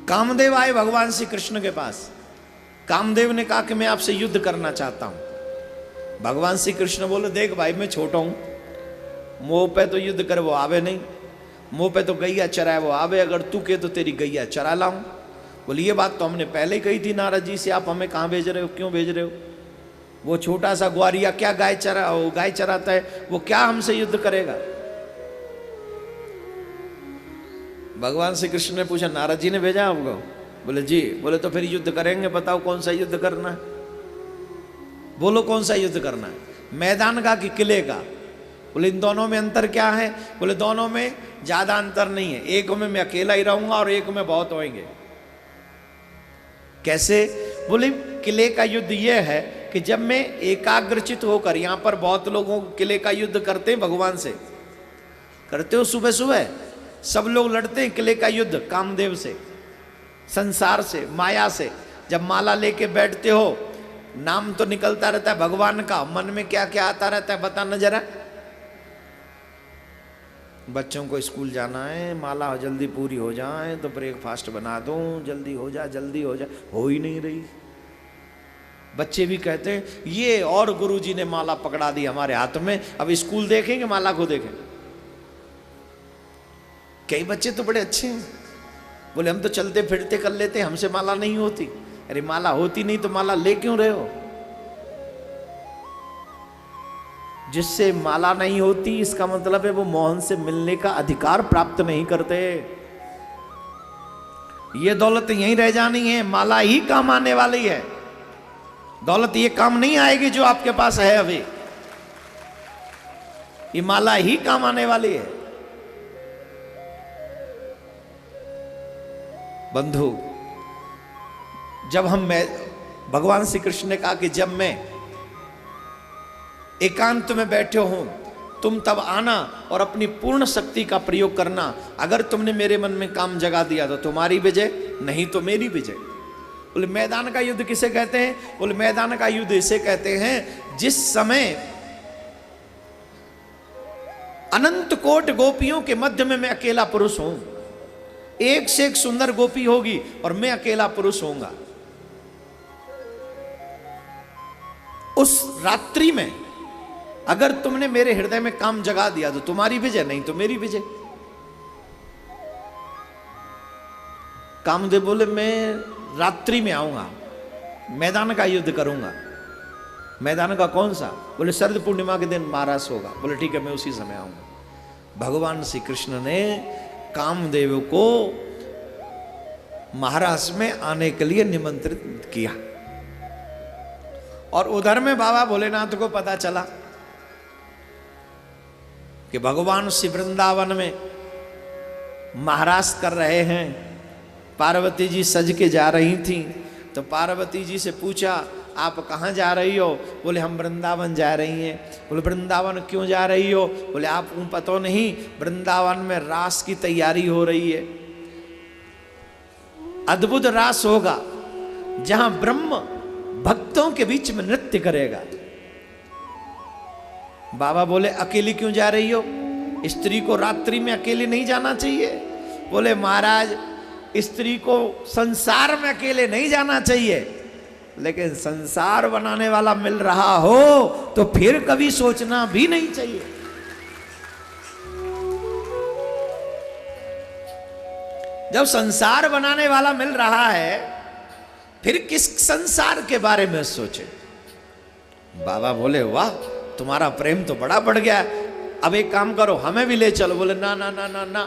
कामदेव आए भगवान श्री कृष्ण के पास। कामदेव ने कहा कि मैं आपसे युद्ध करना चाहता हूं। भगवान श्री कृष्ण बोले देख भाई मैं छोटा हूं, मुंह पे तो युद्ध करे वो आवे नहीं, मुंह पे तो गैया चराए वो आवे, अगर तू के तो तेरी गैया चरा लाऊं। बोले ये बात तो हमने पहले ही कही थी नारद जी से, आप हमें कहां भेज रहे हो, क्यों भेज रहे हो? वो छोटा सा ग्वारिया क्या गाय चराता है, वो क्या हमसे युद्ध करेगा? भगवान श्री कृष्ण ने पूछा नारद जी ने भेजा आपको? बोले जी। बोले तो फिर युद्ध करेंगे, बताओ कौन सा युद्ध करना है, बोलो कौन सा युद्ध करना है, मैदान का कि किले का? बोले इन दोनों में अंतर क्या है? बोले दोनों में ज्यादा अंतर नहीं है, एक में मैं अकेला ही रहूंगा और एक में बहुत होंगे। कैसे? बोले किले का युद्ध यह है कि जब मैं एकाग्रचित होकर, यहां पर बहुत लोगों किले का युद्ध करते हैं, भगवान से करते हो, सुबह सुबह सब लोग लड़ते हैं किले का युद्ध कामदेव से, संसार से, माया से। जब माला लेके बैठते हो, नाम तो निकलता रहता है भगवान का, मन में क्या क्या आता रहता है बताना जरा। बच्चों को स्कूल जाना है, माला जल्दी पूरी हो जाए तो ब्रेकफास्ट बना दूं, जल्दी हो जा, जल्दी हो जा, हो ही नहीं रही। बच्चे भी कहते हैं ये और गुरुजी ने माला पकड़ा दी हमारे हाथ में, अब स्कूल देखेंगे माला को देखेंगे। कई बच्चे तो बड़े अच्छे हैं, बोले हम तो चलते फिरते कर लेते, हमसे माला नहीं होती। अरे माला होती नहीं तो माला ले क्यों रहे हो? जिससे माला नहीं होती इसका मतलब है वो मोहन से मिलने का अधिकार प्राप्त नहीं करते। ये दौलत यहीं रह जानी है, माला ही काम आने वाली है। दौलत ये काम नहीं आएगी जो आपके पास है अभी, ये माला ही काम आने वाली है। बंधु, जब भगवान श्री कृष्ण ने कहा कि जब मैं एकांत में बैठे हो तुम तब आना और अपनी पूर्ण शक्ति का प्रयोग करना। अगर तुमने मेरे मन में काम जगा दिया तो तुम्हारी विजय, नहीं तो मेरी विजय। बोले मैदान का युद्ध किसे कहते हैं? बोले मैदान का युद्ध इसे कहते हैं जिस समय अनंत कोट गोपियों के मध्य में मैं अकेला पुरुष हूं, एक से एक सुंदर गोपी होगी और मैं अकेला पुरुष होऊंगा। उस रात्रि में अगर तुमने मेरे हृदय में काम जगा दिया तो तुम्हारी विजय, नहीं तो मेरी विजय। कामदेव बोले मैं रात्रि में आऊंगा, मैदान का युद्ध करूंगा। मैदान का कौन सा? बोले शरद पूर्णिमा के दिन महाराज होगा। बोले ठीक है मैं उसी समय आऊंगा। भगवान श्री कृष्ण ने कामदेव को महाराष्ट्र में आने के लिए निमंत्रित किया और उधर में बाबा भोलेनाथ को पता चला कि भगवान श्री वृंदावन में महाराज कर रहे हैं। पार्वती जी सज के जा रही थी तो पार्वती जी से पूछा आप कहाँ जा रही हो? बोले हम वृंदावन जा रही हैं। बोले वृंदावन क्यों जा रही हो? बोले आपको पता नहीं वृंदावन में रास की तैयारी हो रही है। अद्भुत रास होगा जहां ब्रह्म भक्तों के बीच में नृत्य करेगा। बाबा बोले अकेली क्यों जा रही हो? स्त्री को रात्रि में अकेले नहीं जाना चाहिए। बोले महाराज स्त्री को संसार में अकेले नहीं जाना चाहिए, लेकिन संसार बनाने वाला मिल रहा हो तो फिर कभी सोचना भी नहीं चाहिए। जब संसार बनाने वाला मिल रहा है फिर किस संसार के बारे में सोचे। बाबा बोले वाह तुम्हारा प्रेम तो बड़ा बढ़ गया, अब एक काम करो हमें भी ले चलो। बोले ना ना ना ना ना।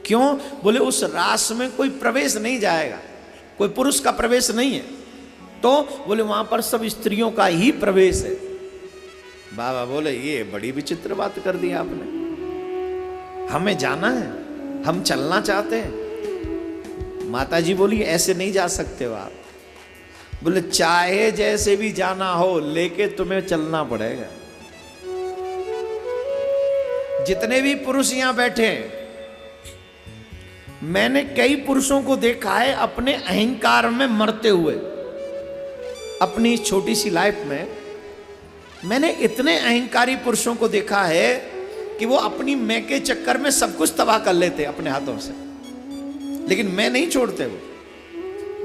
क्यों? बोले उस रास में कोई प्रवेश नहीं जाएगा, कोई पुरुष का प्रवेश नहीं है। तो बोले वहां पर सब स्त्रियों का ही प्रवेश है। बाबा बोले ये बड़ी विचित्र बात कर दी आपने, हमें जाना है, हम चलना चाहते हैं। माता जी बोली ऐसे नहीं जा सकते हो आप। बोले चाहे जैसे भी जाना हो लेके तुम्हें चलना पड़ेगा। जितने भी पुरुष यहां बैठे हैं, मैंने कई पुरुषों को देखा है अपने अहंकार में मरते हुए। अपनी छोटी सी लाइफ में मैंने इतने अहंकारी पुरुषों को देखा है कि वो अपनी मैं के चक्कर में सब कुछ तबाह कर लेते अपने हाथों से, लेकिन मैं नहीं छोड़ते। वो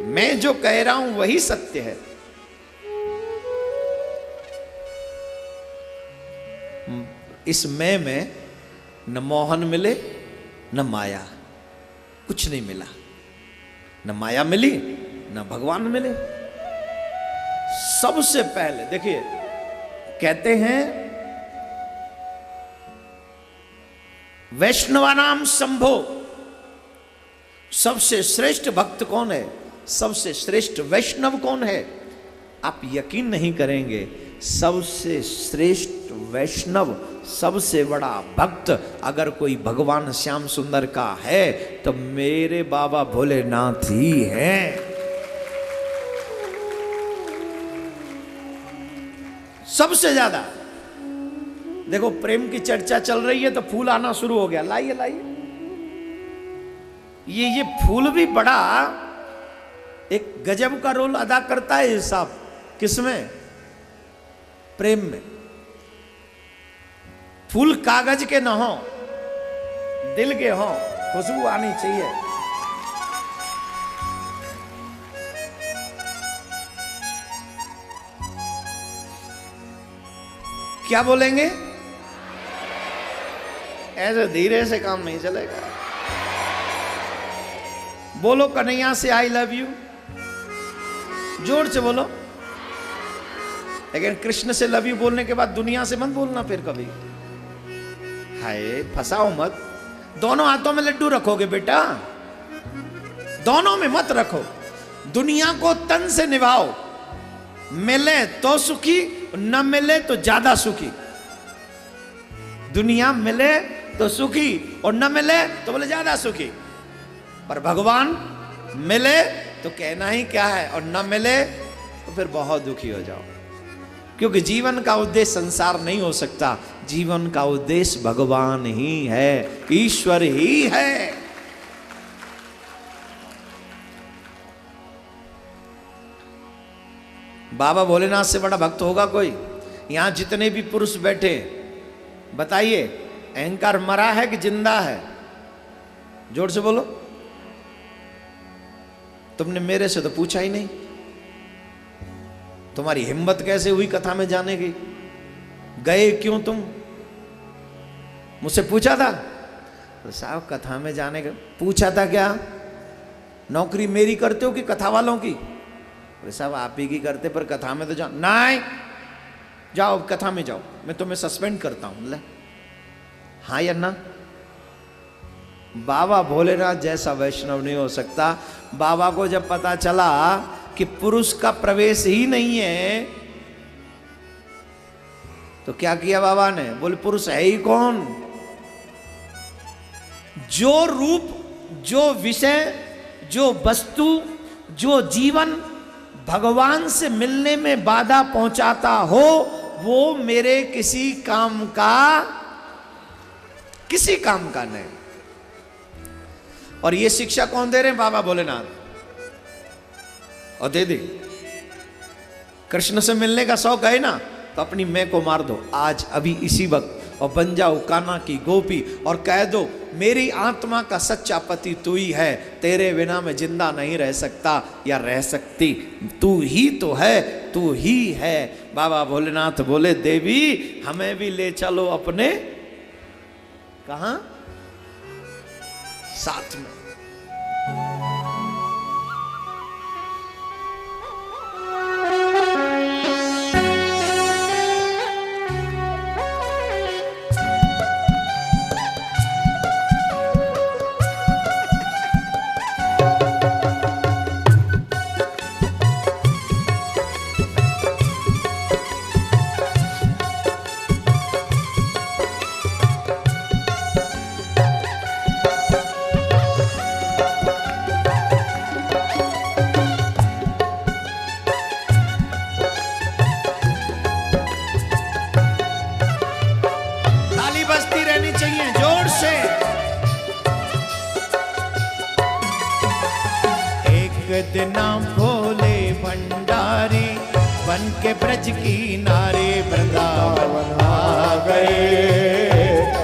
मैं जो कह रहा हूं वही सत्य है। इस मैं में न मोहन मिले न माया, कुछ नहीं मिला। न माया मिली न भगवान मिले। सबसे पहले देखिए कहते हैं वैष्णवानाम शंभो, सबसे श्रेष्ठ भक्त कौन है, सबसे श्रेष्ठ वैष्णव कौन है? आप यकीन नहीं करेंगे, सबसे श्रेष्ठ वैष्णव, सबसे बड़ा भक्त अगर कोई भगवान श्याम सुंदर का है तो मेरे बाबा भोलेनाथ ही हैं। सबसे ज्यादा देखो प्रेम की चर्चा चल रही है तो फूल आना शुरू हो गया। लाइए लाइए, ये फूल भी बड़ा एक गजब का रोल अदा करता है। ये सब किसमें? प्रेम में। फूल कागज के न हो, दिल के हो, खुशबू आनी चाहिए। क्या बोलेंगे? ऐसे धीरे से काम नहीं चलेगा। बोलो कन्हैया से आई लव यू, जोर से बोलो। लेकिन कृष्ण से लव यू बोलने के बाद दुनिया से मत बोलना फिर कभी। हाय फंसाओ मत। दोनों हाथों में लड्डू रखोगे बेटा, दोनों में मत रखो। दुनिया को तन से निभाओ, मिले तो सुखी, न मिले तो ज्यादा सुखी। दुनिया मिले तो सुखी और न मिले तो बोले ज्यादा सुखी। पर भगवान मिले तो कहना ही क्या है, और न मिले तो फिर बहुत दुखी हो जाओ। क्योंकि जीवन का उद्देश्य संसार नहीं हो सकता, जीवन का उद्देश्य भगवान ही है, ईश्वर ही है। बाबा भोलेनाथ से बड़ा भक्त होगा कोई? यहां जितने भी पुरुष बैठे बताइए, अहंकार मरा है कि जिंदा है? जोर से बोलो। तुमने मेरे से तो पूछा ही नहीं, तुम्हारी हिम्मत कैसे हुई कथा में जाने की? गए क्यों तुम? मुझसे पूछा था तो साहब कथा में जाने का पूछा था क्या? नौकरी मेरी करते हो कि कथा वालों की? अरे साहब आप ही की करते, पर कथा में तो जाओ। नहीं जाओ कथा में जाओ, मैं तुम्हें सस्पेंड करता हूं। ले हाँ या ना? बाबा भोलेनाथ जैसा वैष्णव नहीं हो सकता। बाबा को जब पता चला कि पुरुष का प्रवेश ही नहीं है तो क्या किया बाबा ने? बोले पुरुष है ही कौन? जो रूप, जो विषय, जो वस्तु, जो जीवन भगवान से मिलने में बाधा पहुंचाता हो, वो मेरे किसी काम का नहीं। और ये शिक्षा कौन दे रहे हैं? बाबा भोलेनाथ। और दे दे। कृष्ण से मिलने का शौक है ना, तो अपनी मैं को मार दो आज अभी इसी वक्त, और बन जाओ कान्हा की गोपी, और कह दो मेरी आत्मा का सच्चा पति तू ही है, तेरे बिना मैं जिंदा नहीं रह सकता या रह सकती, तू ही तो है, तू ही है। बाबा भोलेनाथ बोले देवी हमें भी ले चलो अपने, कहां, साथ में। दिना भोले भंडारी बन के ब्रज की नारे वृंदावन आ गए,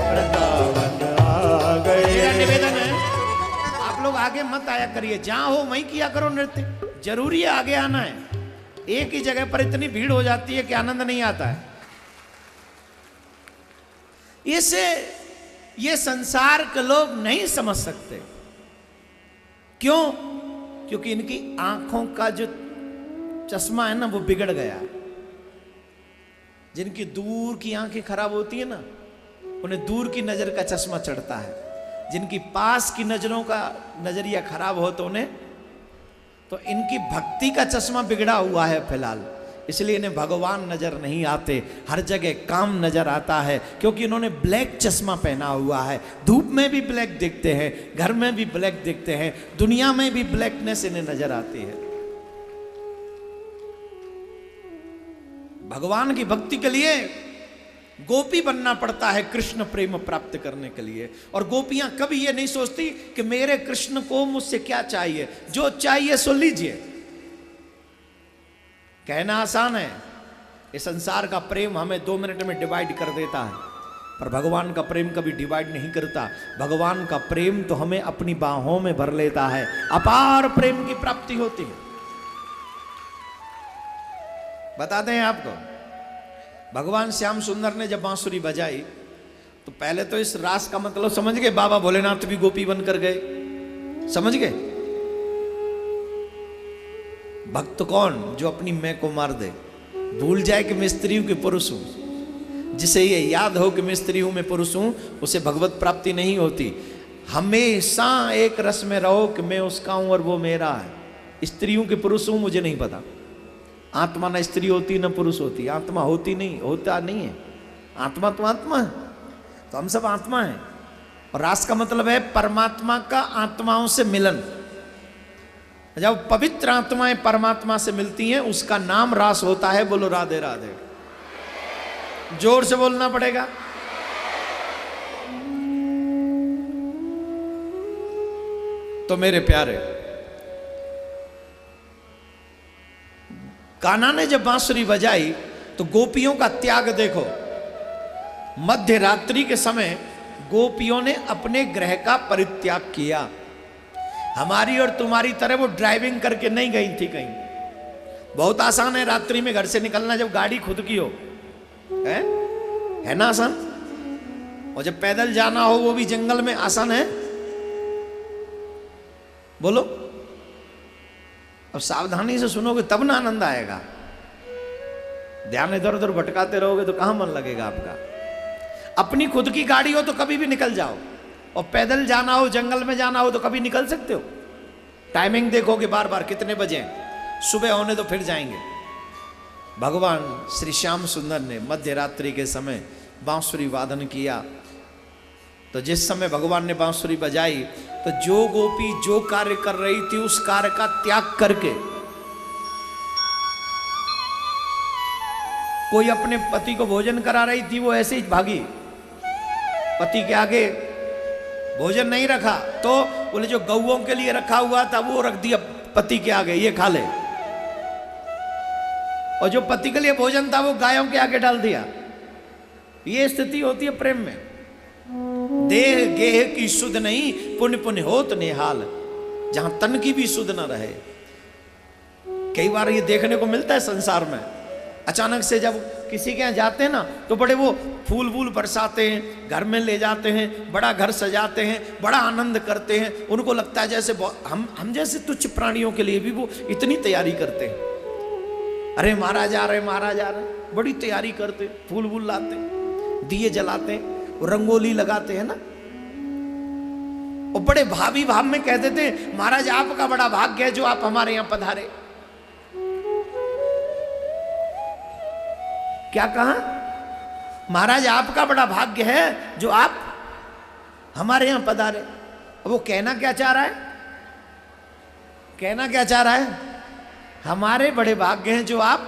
वृंदावन आ गए। मेरा निवेदन है आप लोग आगे मत आया करिए, जहां हो वहीं किया करो नृत्य, जरूरी है आगे आना है। एक ही जगह पर इतनी भीड़ हो जाती है कि आनंद नहीं आता है। इसे ये संसार के लोग नहीं समझ सकते। क्यों? क्योंकि इनकी आंखों का जो चश्मा है ना वो बिगड़ गया। जिनकी दूर की आंखें खराब होती है ना, उन्हें दूर की नजर का चश्मा चढ़ता है। जिनकी पास की नजरों का नजरिया खराब हो तो उन्हें, तो इनकी भक्ति का चश्मा बिगड़ा हुआ है फिलहाल, इसलिए इन्हें भगवान नजर नहीं आते। हर जगह काम नजर आता है क्योंकि इन्होंने ब्लैक चश्मा पहना हुआ है। धूप में भी ब्लैक दिखते हैं, घर में भी ब्लैक दिखते हैं, दुनिया में भी ब्लैकनेस इन्हें नजर आती है। भगवान की भक्ति के लिए गोपी बनना पड़ता है कृष्ण प्रेम प्राप्त करने के लिए। और गोपियां कभी ये नहीं सोचती कि मेरे कृष्ण को मुझसे क्या चाहिए, जो चाहिए सो लीजिए। कहना आसान है, ये संसार का प्रेम हमें 2 मिनट में डिवाइड कर देता है, पर भगवान का प्रेम कभी डिवाइड नहीं करता। भगवान का प्रेम तो हमें अपनी बाहों में भर लेता है, अपार प्रेम की प्राप्ति होती है। बताते हैं आपको, भगवान श्याम सुंदर ने जब बांसुरी बजाई तो पहले तो इस रास का मतलब समझ गए, बाबा भोलेनाथ भी गोपी बनकर गए, समझ गए। भक्त कौन? जो अपनी मैं को मार दे, भूल जाए कि मैं स्त्री हूं कि पुरुष हूं। जिसे ये याद हो कि मैं स्त्री हूं मैं पुरुष हूं, उसे भगवत प्राप्ति नहीं होती। हमेशा एक रस में रहो कि मैं उसका हूं और वो मेरा है। स्त्री हूं कि पुरुष हूं मुझे नहीं पता। आत्मा न स्त्री होती न पुरुष होती, आत्मा होती नहीं, होता नहीं है। आत्मा तो आत्मा है, तो हम सब आत्मा है। और रास का मतलब है परमात्मा का आत्माओं से मिलन। जब पवित्र आत्माएं परमात्मा से मिलती हैं उसका नाम रास होता है। बोलो राधे राधे, जोर से बोलना पड़ेगा। तो मेरे प्यारे, कान्हा ने जब बांसुरी बजाई तो गोपियों का त्याग देखो। मध्य रात्रि के समय गोपियों ने अपने गृह का परित्याग किया। हमारी और तुम्हारी तरह वो ड्राइविंग करके नहीं गई थी कहीं। बहुत आसान है रात्रि में घर से निकलना जब गाड़ी खुद की हो, है ना आसान। और जब पैदल जाना हो वो भी जंगल में, आसान है? बोलो। अब सावधानी से सुनोगे तब ना आनंद आएगा। ध्यान इधर उधर भटकाते रहोगे तो कहां मन लगेगा आपका। अपनी खुद की गाड़ी हो तो कभी भी निकल जाओ, और पैदल जाना हो, जंगल में जाना हो तो कभी निकल सकते हो। टाइमिंग देखोगे बार बार कितने बजे, सुबह होने तो फिर जाएंगे। भगवान श्री श्याम सुंदर ने मध्य रात्रि के समय बांसुरी वादन किया। तो जिस समय भगवान ने बांसुरी बजाई तो जो गोपी जो कार्य कर रही थी उस कार्य का त्याग करके, कोई अपने पति को भोजन करा रही थी वो ऐसे ही भागी, पति के आगे भोजन नहीं रखा तो बोले जो गौओं के लिए रखा हुआ था वो रख दिया पति के आगे, ये खा ले। और जो पति के लिए भोजन था वो गायों के आगे डाल दिया। ये स्थिति होती है प्रेम में। देह गेह की सुध नहीं, पुण्य पुण्य होत निहाल, जहां तन की भी सुध न रहे। कई बार ये देखने को मिलता है संसार में। अचानक से जब किसी के यहाँ जाते हैं ना, तो बड़े वो फूल वूल बरसाते हैं, घर में ले जाते हैं, बड़ा घर सजाते हैं, बड़ा आनंद करते हैं। उनको लगता है जैसे हम जैसे तुच्छ प्राणियों के लिए भी वो इतनी तैयारी करते हैं। अरे महाराज आ रहे, महाराज आ रहे, बड़ी तैयारी करते, फूल वूल लाते, दिए जलाते, रंगोली लगाते हैं ना। और बड़े भावी भाव में कहते थे, महाराज आपका बड़ा भाग्य है जो आप हमारे यहां पधारे। क्या कहा? महाराज आपका बड़ा भाग्य है जो आप हमारे यहां पधारे। अब वो कहना क्या चाह रहा है? कहना क्या चाह रहा है? हमारे बड़े भाग्य हैं जो आप,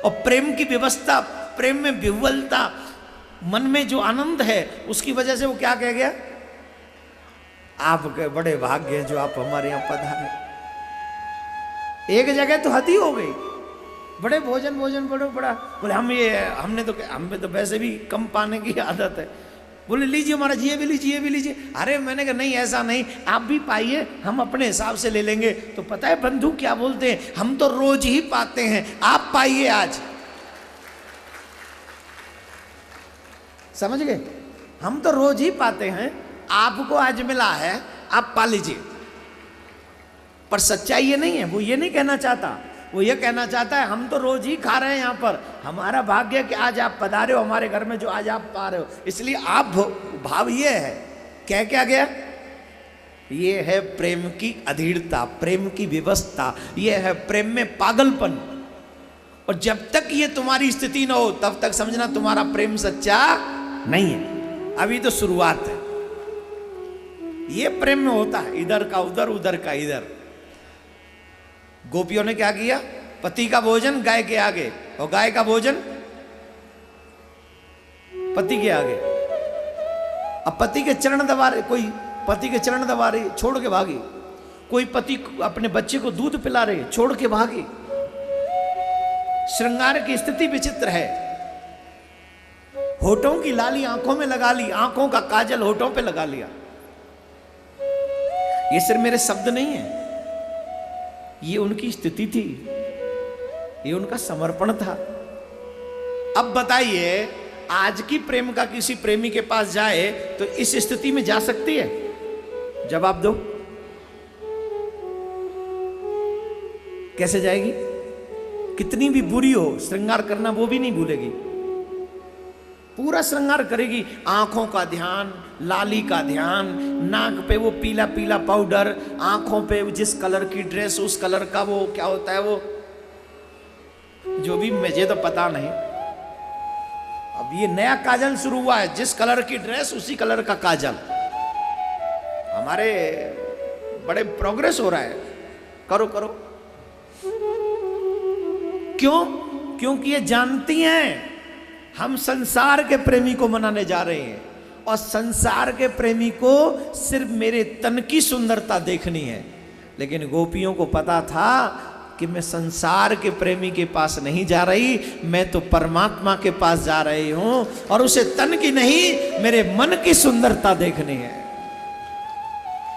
और प्रेम की व्यवस्था, प्रेम में विह्वलता, मन में जो आनंद है, उसकी वजह से वो क्या कह गया? आपके बड़े भाग्य हैं जो आप हमारे यहां पधारे। एक जगह तो हद ही हो गई, बड़े भोजन बड़ो बड़ा, बोले हमें तो वैसे भी कम पाने की आदत है। बोले लीजिए महाराज, ये भी लीजिए, ये भी लीजिए। अरे मैंने कहा नहीं, ऐसा नहीं, आप भी पाइए, हम अपने हिसाब से ले लेंगे। तो पता है बंधु क्या बोलते हैं? हम तो रोज ही पाते हैं, आप पाइए आज। समझ गए? हम तो रोज ही पाते हैं, आपको आज मिला है, आप पा लीजिए। पर सच्चाई ये नहीं है, वो ये नहीं कहना चाहता। वो ये कहना चाहता है हम तो रोज ही खा रहे हैं यहाँ पर, हमारा भाग्य है कि आज आप पधारे हो हमारे घर में, जो आज आप पा रहे हो, इसलिए आप भाव ये है। क्या गया? ये है प्रेम की अधीरता, प्रेम की व्यवस्था, ये है प्रेम में पागलपन। और जब तक ये तुम्हारी स्थिति ना हो, तब तक समझना तुम्हारा प्रेम सच्चा नहीं है। अभी तो शुरुआत है। ये प्रेम में होता है, इधर का उधर, उधर का इधर। गोपियों ने क्या किया? पति का भोजन गाय के आगे, और गाय का भोजन पति के आगे। अब पति के चरण दबा रहे, कोई पति के चरण दबा रही, छोड़ के भागी। कोई पति अपने बच्चे को दूध पिला रहे, छोड़ के भागी। श्रृंगार की स्थिति विचित्र है। होठों की लाली आंखों में लगा ली, आंखों का काजल होठों पे लगा लिया। ये सिर्फ मेरे शब्द नहीं है, ये उनकी स्थिति थी, ये उनका समर्पण था। अब बताइए, आज की प्रेम का किसी प्रेमी के पास जाए तो इस स्थिति में जा सकती है? जवाब दो, कैसे जाएगी? कितनी भी बुरी हो, श्रृंगार करना वो भी नहीं भूलेगी, पूरा श्रृंगार करेगी। आंखों का ध्यान, लाली का ध्यान, नाक पे वो पीला पीला पाउडर, आंखों पे जिस कलर की ड्रेस, उस कलर का वो क्या होता है, वो जो भी मुझे तो पता नहीं। अब ये नया काजल शुरू हुआ है, जिस कलर की ड्रेस उसी कलर का काजल। हमारे बड़े प्रोग्रेस हो रहा है, करो करो। क्यों? क्योंकि ये जानती हैं हम संसार के प्रेमी को मनाने जा रहे हैं, और संसार के प्रेमी को सिर्फ मेरे तन की सुंदरता देखनी है। लेकिन गोपियों को पता था कि मैं संसार के प्रेमी के पास नहीं जा रही, मैं तो परमात्मा के पास जा रही हूं, और उसे तन की नहीं, मेरे मन की सुंदरता देखनी है।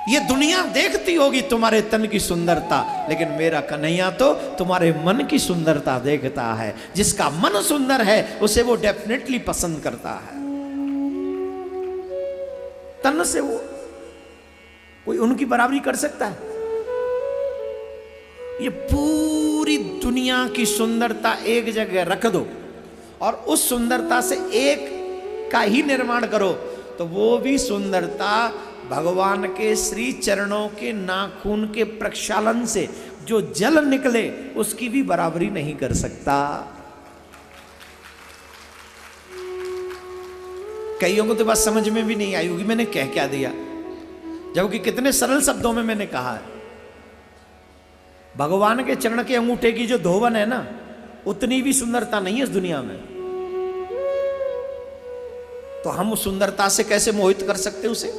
ये दुनिया देखती होगी तुम्हारे तन की सुंदरता, लेकिन मेरा कन्हैया तो तुम्हारे मन की सुंदरता देखता है। जिसका मन सुंदर है उसे वो डेफिनेटली पसंद करता है। तन से वो कोई उनकी बराबरी कर सकता है? ये पूरी दुनिया की सुंदरता एक जगह रख दो और उस सुंदरता से एक का ही निर्माण करो, तो वो भी सुंदरता भगवान के श्री चरणों के नाखून के प्रक्षालन से जो जल निकले उसकी भी बराबरी नहीं कर सकता। कईयों को तो बात समझ में भी नहीं आई होगी मैंने कह क्या दिया, जबकि कितने सरल शब्दों में मैंने कहा है। भगवान के चरण के अंगूठे की जो धोवन है ना, उतनी भी सुंदरता नहीं है इस दुनिया में। तो हम उस सुंदरता से कैसे मोहित कर सकते हैं उसे?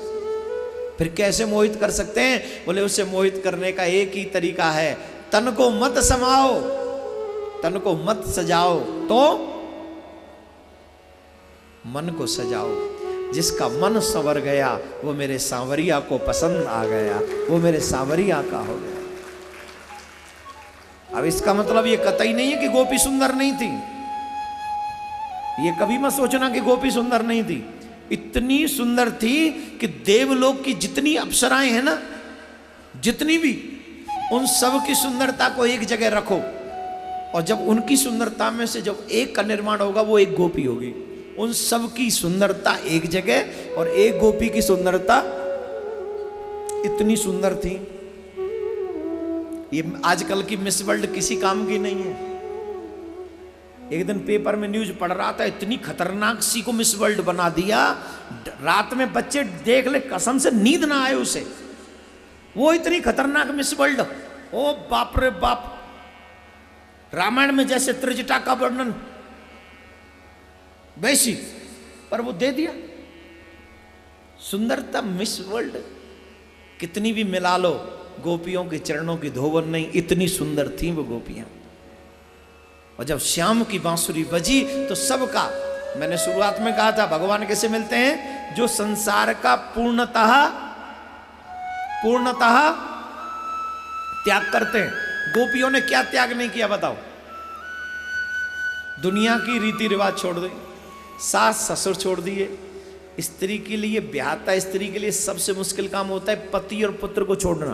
फिर कैसे मोहित कर सकते हैं? बोले उसे मोहित करने का एक ही तरीका है, तन को मत समाओ, तन को मत सजाओ तो मन को सजाओ। जिसका मन संवर गया वो मेरे सांवरिया को पसंद आ गया, वो मेरे सांवरिया का हो गया। अब इसका मतलब ये कतई नहीं है कि गोपी सुंदर नहीं थी। ये कभी मत सोचना कि गोपी सुंदर नहीं थी। इतनी सुंदर थी कि देवलोक की जितनी अप्सराएं हैं ना, जितनी भी, उन सब की सुंदरता को एक जगह रखो, और जब उनकी सुंदरता में से जब एक का निर्माण होगा वो एक गोपी होगी। उन सब की सुंदरता एक जगह और एक गोपी की सुंदरता इतनी सुंदर थी। ये आजकल की मिस वर्ल्ड किसी काम की नहीं है। एक दिन पेपर में न्यूज पढ़ रहा था, इतनी खतरनाक सी को मिस वर्ल्ड बना दिया, रात में बच्चे देख ले कसम से नींद ना आए उसे। वो इतनी खतरनाक मिस वर्ल्ड, ओ बाप रे बाप। रामायण में जैसे त्रिजटा का वर्णन वैसी, पर वो दे दिया सुंदरता मिस वर्ल्ड। कितनी भी मिला लो, गोपियों के चरणों की धोवन नहीं, इतनी सुंदर थी वो गोपियां। और जब श्याम की बांसुरी बजी तो सबका, मैंने शुरुआत में कहा था भगवान कैसे मिलते हैं, जो संसार का पूर्णतः त्याग करते हैं। गोपियों ने क्या त्याग नहीं किया बताओ? दुनिया की रीति रिवाज छोड़ दी, सास ससुर छोड़ दिए। स्त्री के लिए, ब्याहता स्त्री के लिए सबसे मुश्किल काम होता है पति और पुत्र को छोड़ना।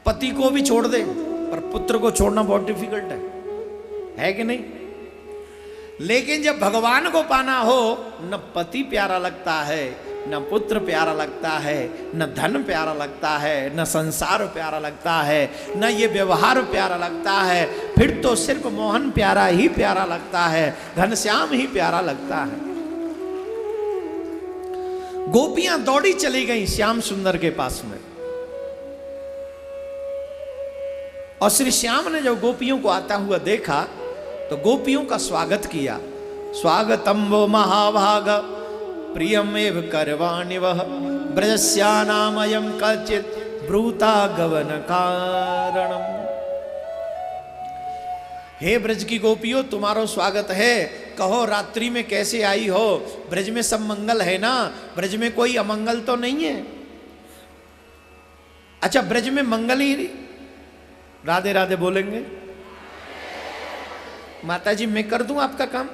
पति को भी छोड़ दे पर पुत्र को छोड़ना बहुत डिफिकल्ट है कि नहीं? लेकिन जब भगवान को पाना हो, न पति प्यारा लगता है, न पुत्र प्यारा लगता है, न धन प्यारा लगता है, न संसार प्यारा लगता है, न ये व्यवहार प्यारा लगता है। फिर तो सिर्फ मोहन प्यारा ही प्यारा लगता है, घनश्याम ही प्यारा लगता है। गोपियां दौड़ी चली गई श्याम सुंदर के पास में, और श्री श्याम ने जब गोपियों को आता हुआ देखा तो गोपियों का स्वागत किया। स्वागतम वो महाभाग प्रियमेव करवाणि वह, ब्रजस्यानामयं कचित् ब्रूता गवन कारणम। हे ब्रज की गोपियों, तुम्हारो स्वागत है। कहो रात्रि में कैसे आई हो? ब्रज में सब मंगल है ना? ब्रज में कोई अमंगल तो नहीं है? अच्छा, ब्रज में मंगल ही राधे राधे बोलेंगे? माता जी मैं कर दूं आपका काम?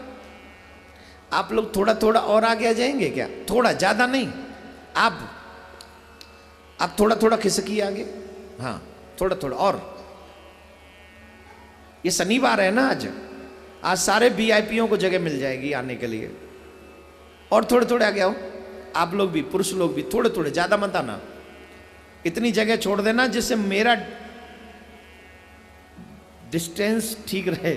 आप लोग थोड़ा थोड़ा और आगे आ जाएंगे क्या? थोड़ा, ज्यादा नहीं। आप थोड़ा थोड़ा खिसकी आगे। हाँ, थोड़ा थोड़ा और। ये शनिवार है ना आज सारे वीआईपीओं को जगह मिल जाएगी आने के लिए। और थोड़े थोड़े आगे आओ। आप लोग भी, पुरुष लोग भी, थोड़े थोड़े, ज्यादा मत आना। इतनी जगह छोड़ देना जिससे मेरा डिस्टेंस ठीक रहे।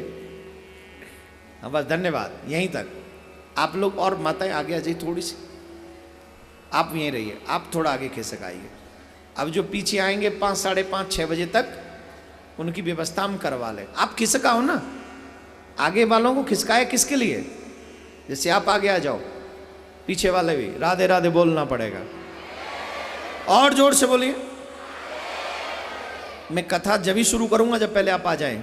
हाँ बस, धन्यवाद, यहीं तक। आप लोग और माताएं आगे आ जाइए थोड़ी सी। आप यहीं रहिए, आप थोड़ा आगे खिसक आइए। अब जो पीछे आएंगे 5, 5:30, 6 बजे तक, उनकी व्यवस्था हम करवा लें। आप खिसकाओ ना, आगे वालों को खिसकाए किसके लिए? जैसे आप आगे आ जाओ, पीछे वाले भी राधे राधे बोलना पड़ेगा। और जोर से बोलिए। मैं कथा जब ही शुरू करूंगा जब पहले आप आ जाएं।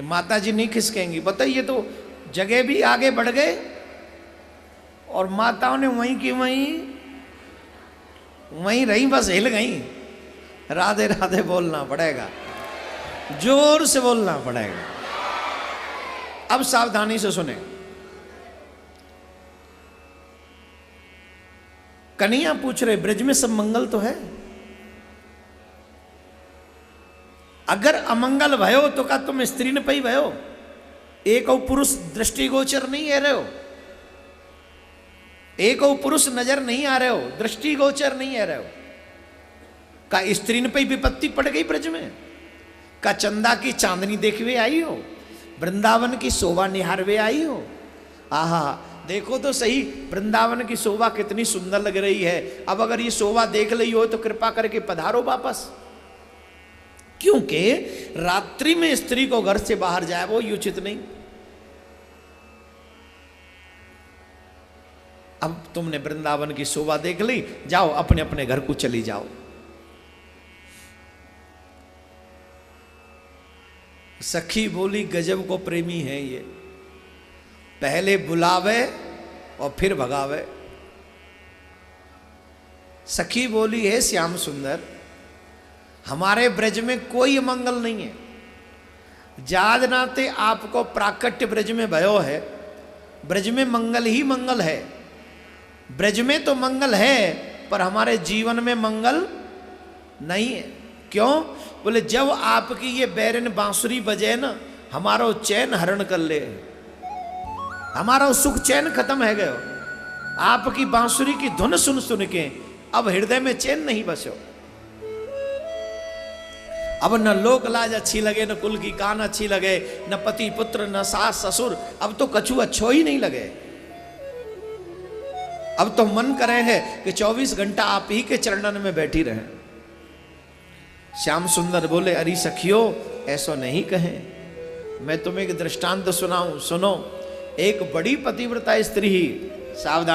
माता जी नहीं खिसकेंगी। बताइए, तो जगह भी आगे बढ़ गए और माताओं ने वहीं की वहीं रही, बस हिल गई। राधे राधे बोलना पड़ेगा, जोर से बोलना पड़ेगा। अब सावधानी से सुने। कन्हैया पूछ रहे, ब्रज में सब मंगल तो है? अगर अमंगल भयो तो का तुम स्त्री ने पई भयो? एक और पुरुष दृष्टिगोचर नहीं है रहे हो? एक और पुरुष नजर नहीं आ रहे हो? दृष्टिगोचर नहीं है रहे हो? का स्त्री ने पई विपत्ति पड़ गई ब्रज में? का चंदा की चांदनी देखवे आई हो? वृंदावन की शोभा निहारवे आई हो? आहा, देखो तो सही वृंदावन की शोभा कितनी सुंदर लग रही है। अब अगर ये शोभा देख ली हो तो कृपा करके पधारो वापस। क्योंकि रात्रि में स्त्री को घर से बाहर जाए वो उचित नहीं। अब तुमने वृंदावन की शोभा देख ली, जाओ अपने अपने घर को चली जाओ। सखी बोली गजब को प्रेमी है ये, पहले बुलावे और फिर भगावे। सखी बोली है श्याम सुंदर, हमारे ब्रज में कोई मंगल नहीं है, जाद नाते आपको प्राकट्य ब्रज में भयो है, ब्रज में मंगल ही मंगल है। ब्रज में तो मंगल है पर हमारे जीवन में मंगल नहीं है। क्यों? बोले जब आपकी ये बैरन बांसुरी बजे ना, हमारा चैन हरण कर ले, हमारा सुख चैन खत्म है गयो। आपकी बांसुरी की धुन सुन सुन के अब हृदय में चैन नहीं बसो। अब न लोक लाज अच्छी लगे, न कुल की कान अच्छी लगे, न पति पुत्र, न सास ससुर, अब तो कछु अच्छो ही नहीं लगे। अब तो मन करे है कि 24 घंटा आप ही के चरणन में बैठी रहे। श्याम सुंदर बोले अरे सखियो ऐसा नहीं कहें, मैं तुम्हें एक दृष्टांत सुनाऊं, सुनो। एक बड़ी पतिव्रता स्त्री, सावधान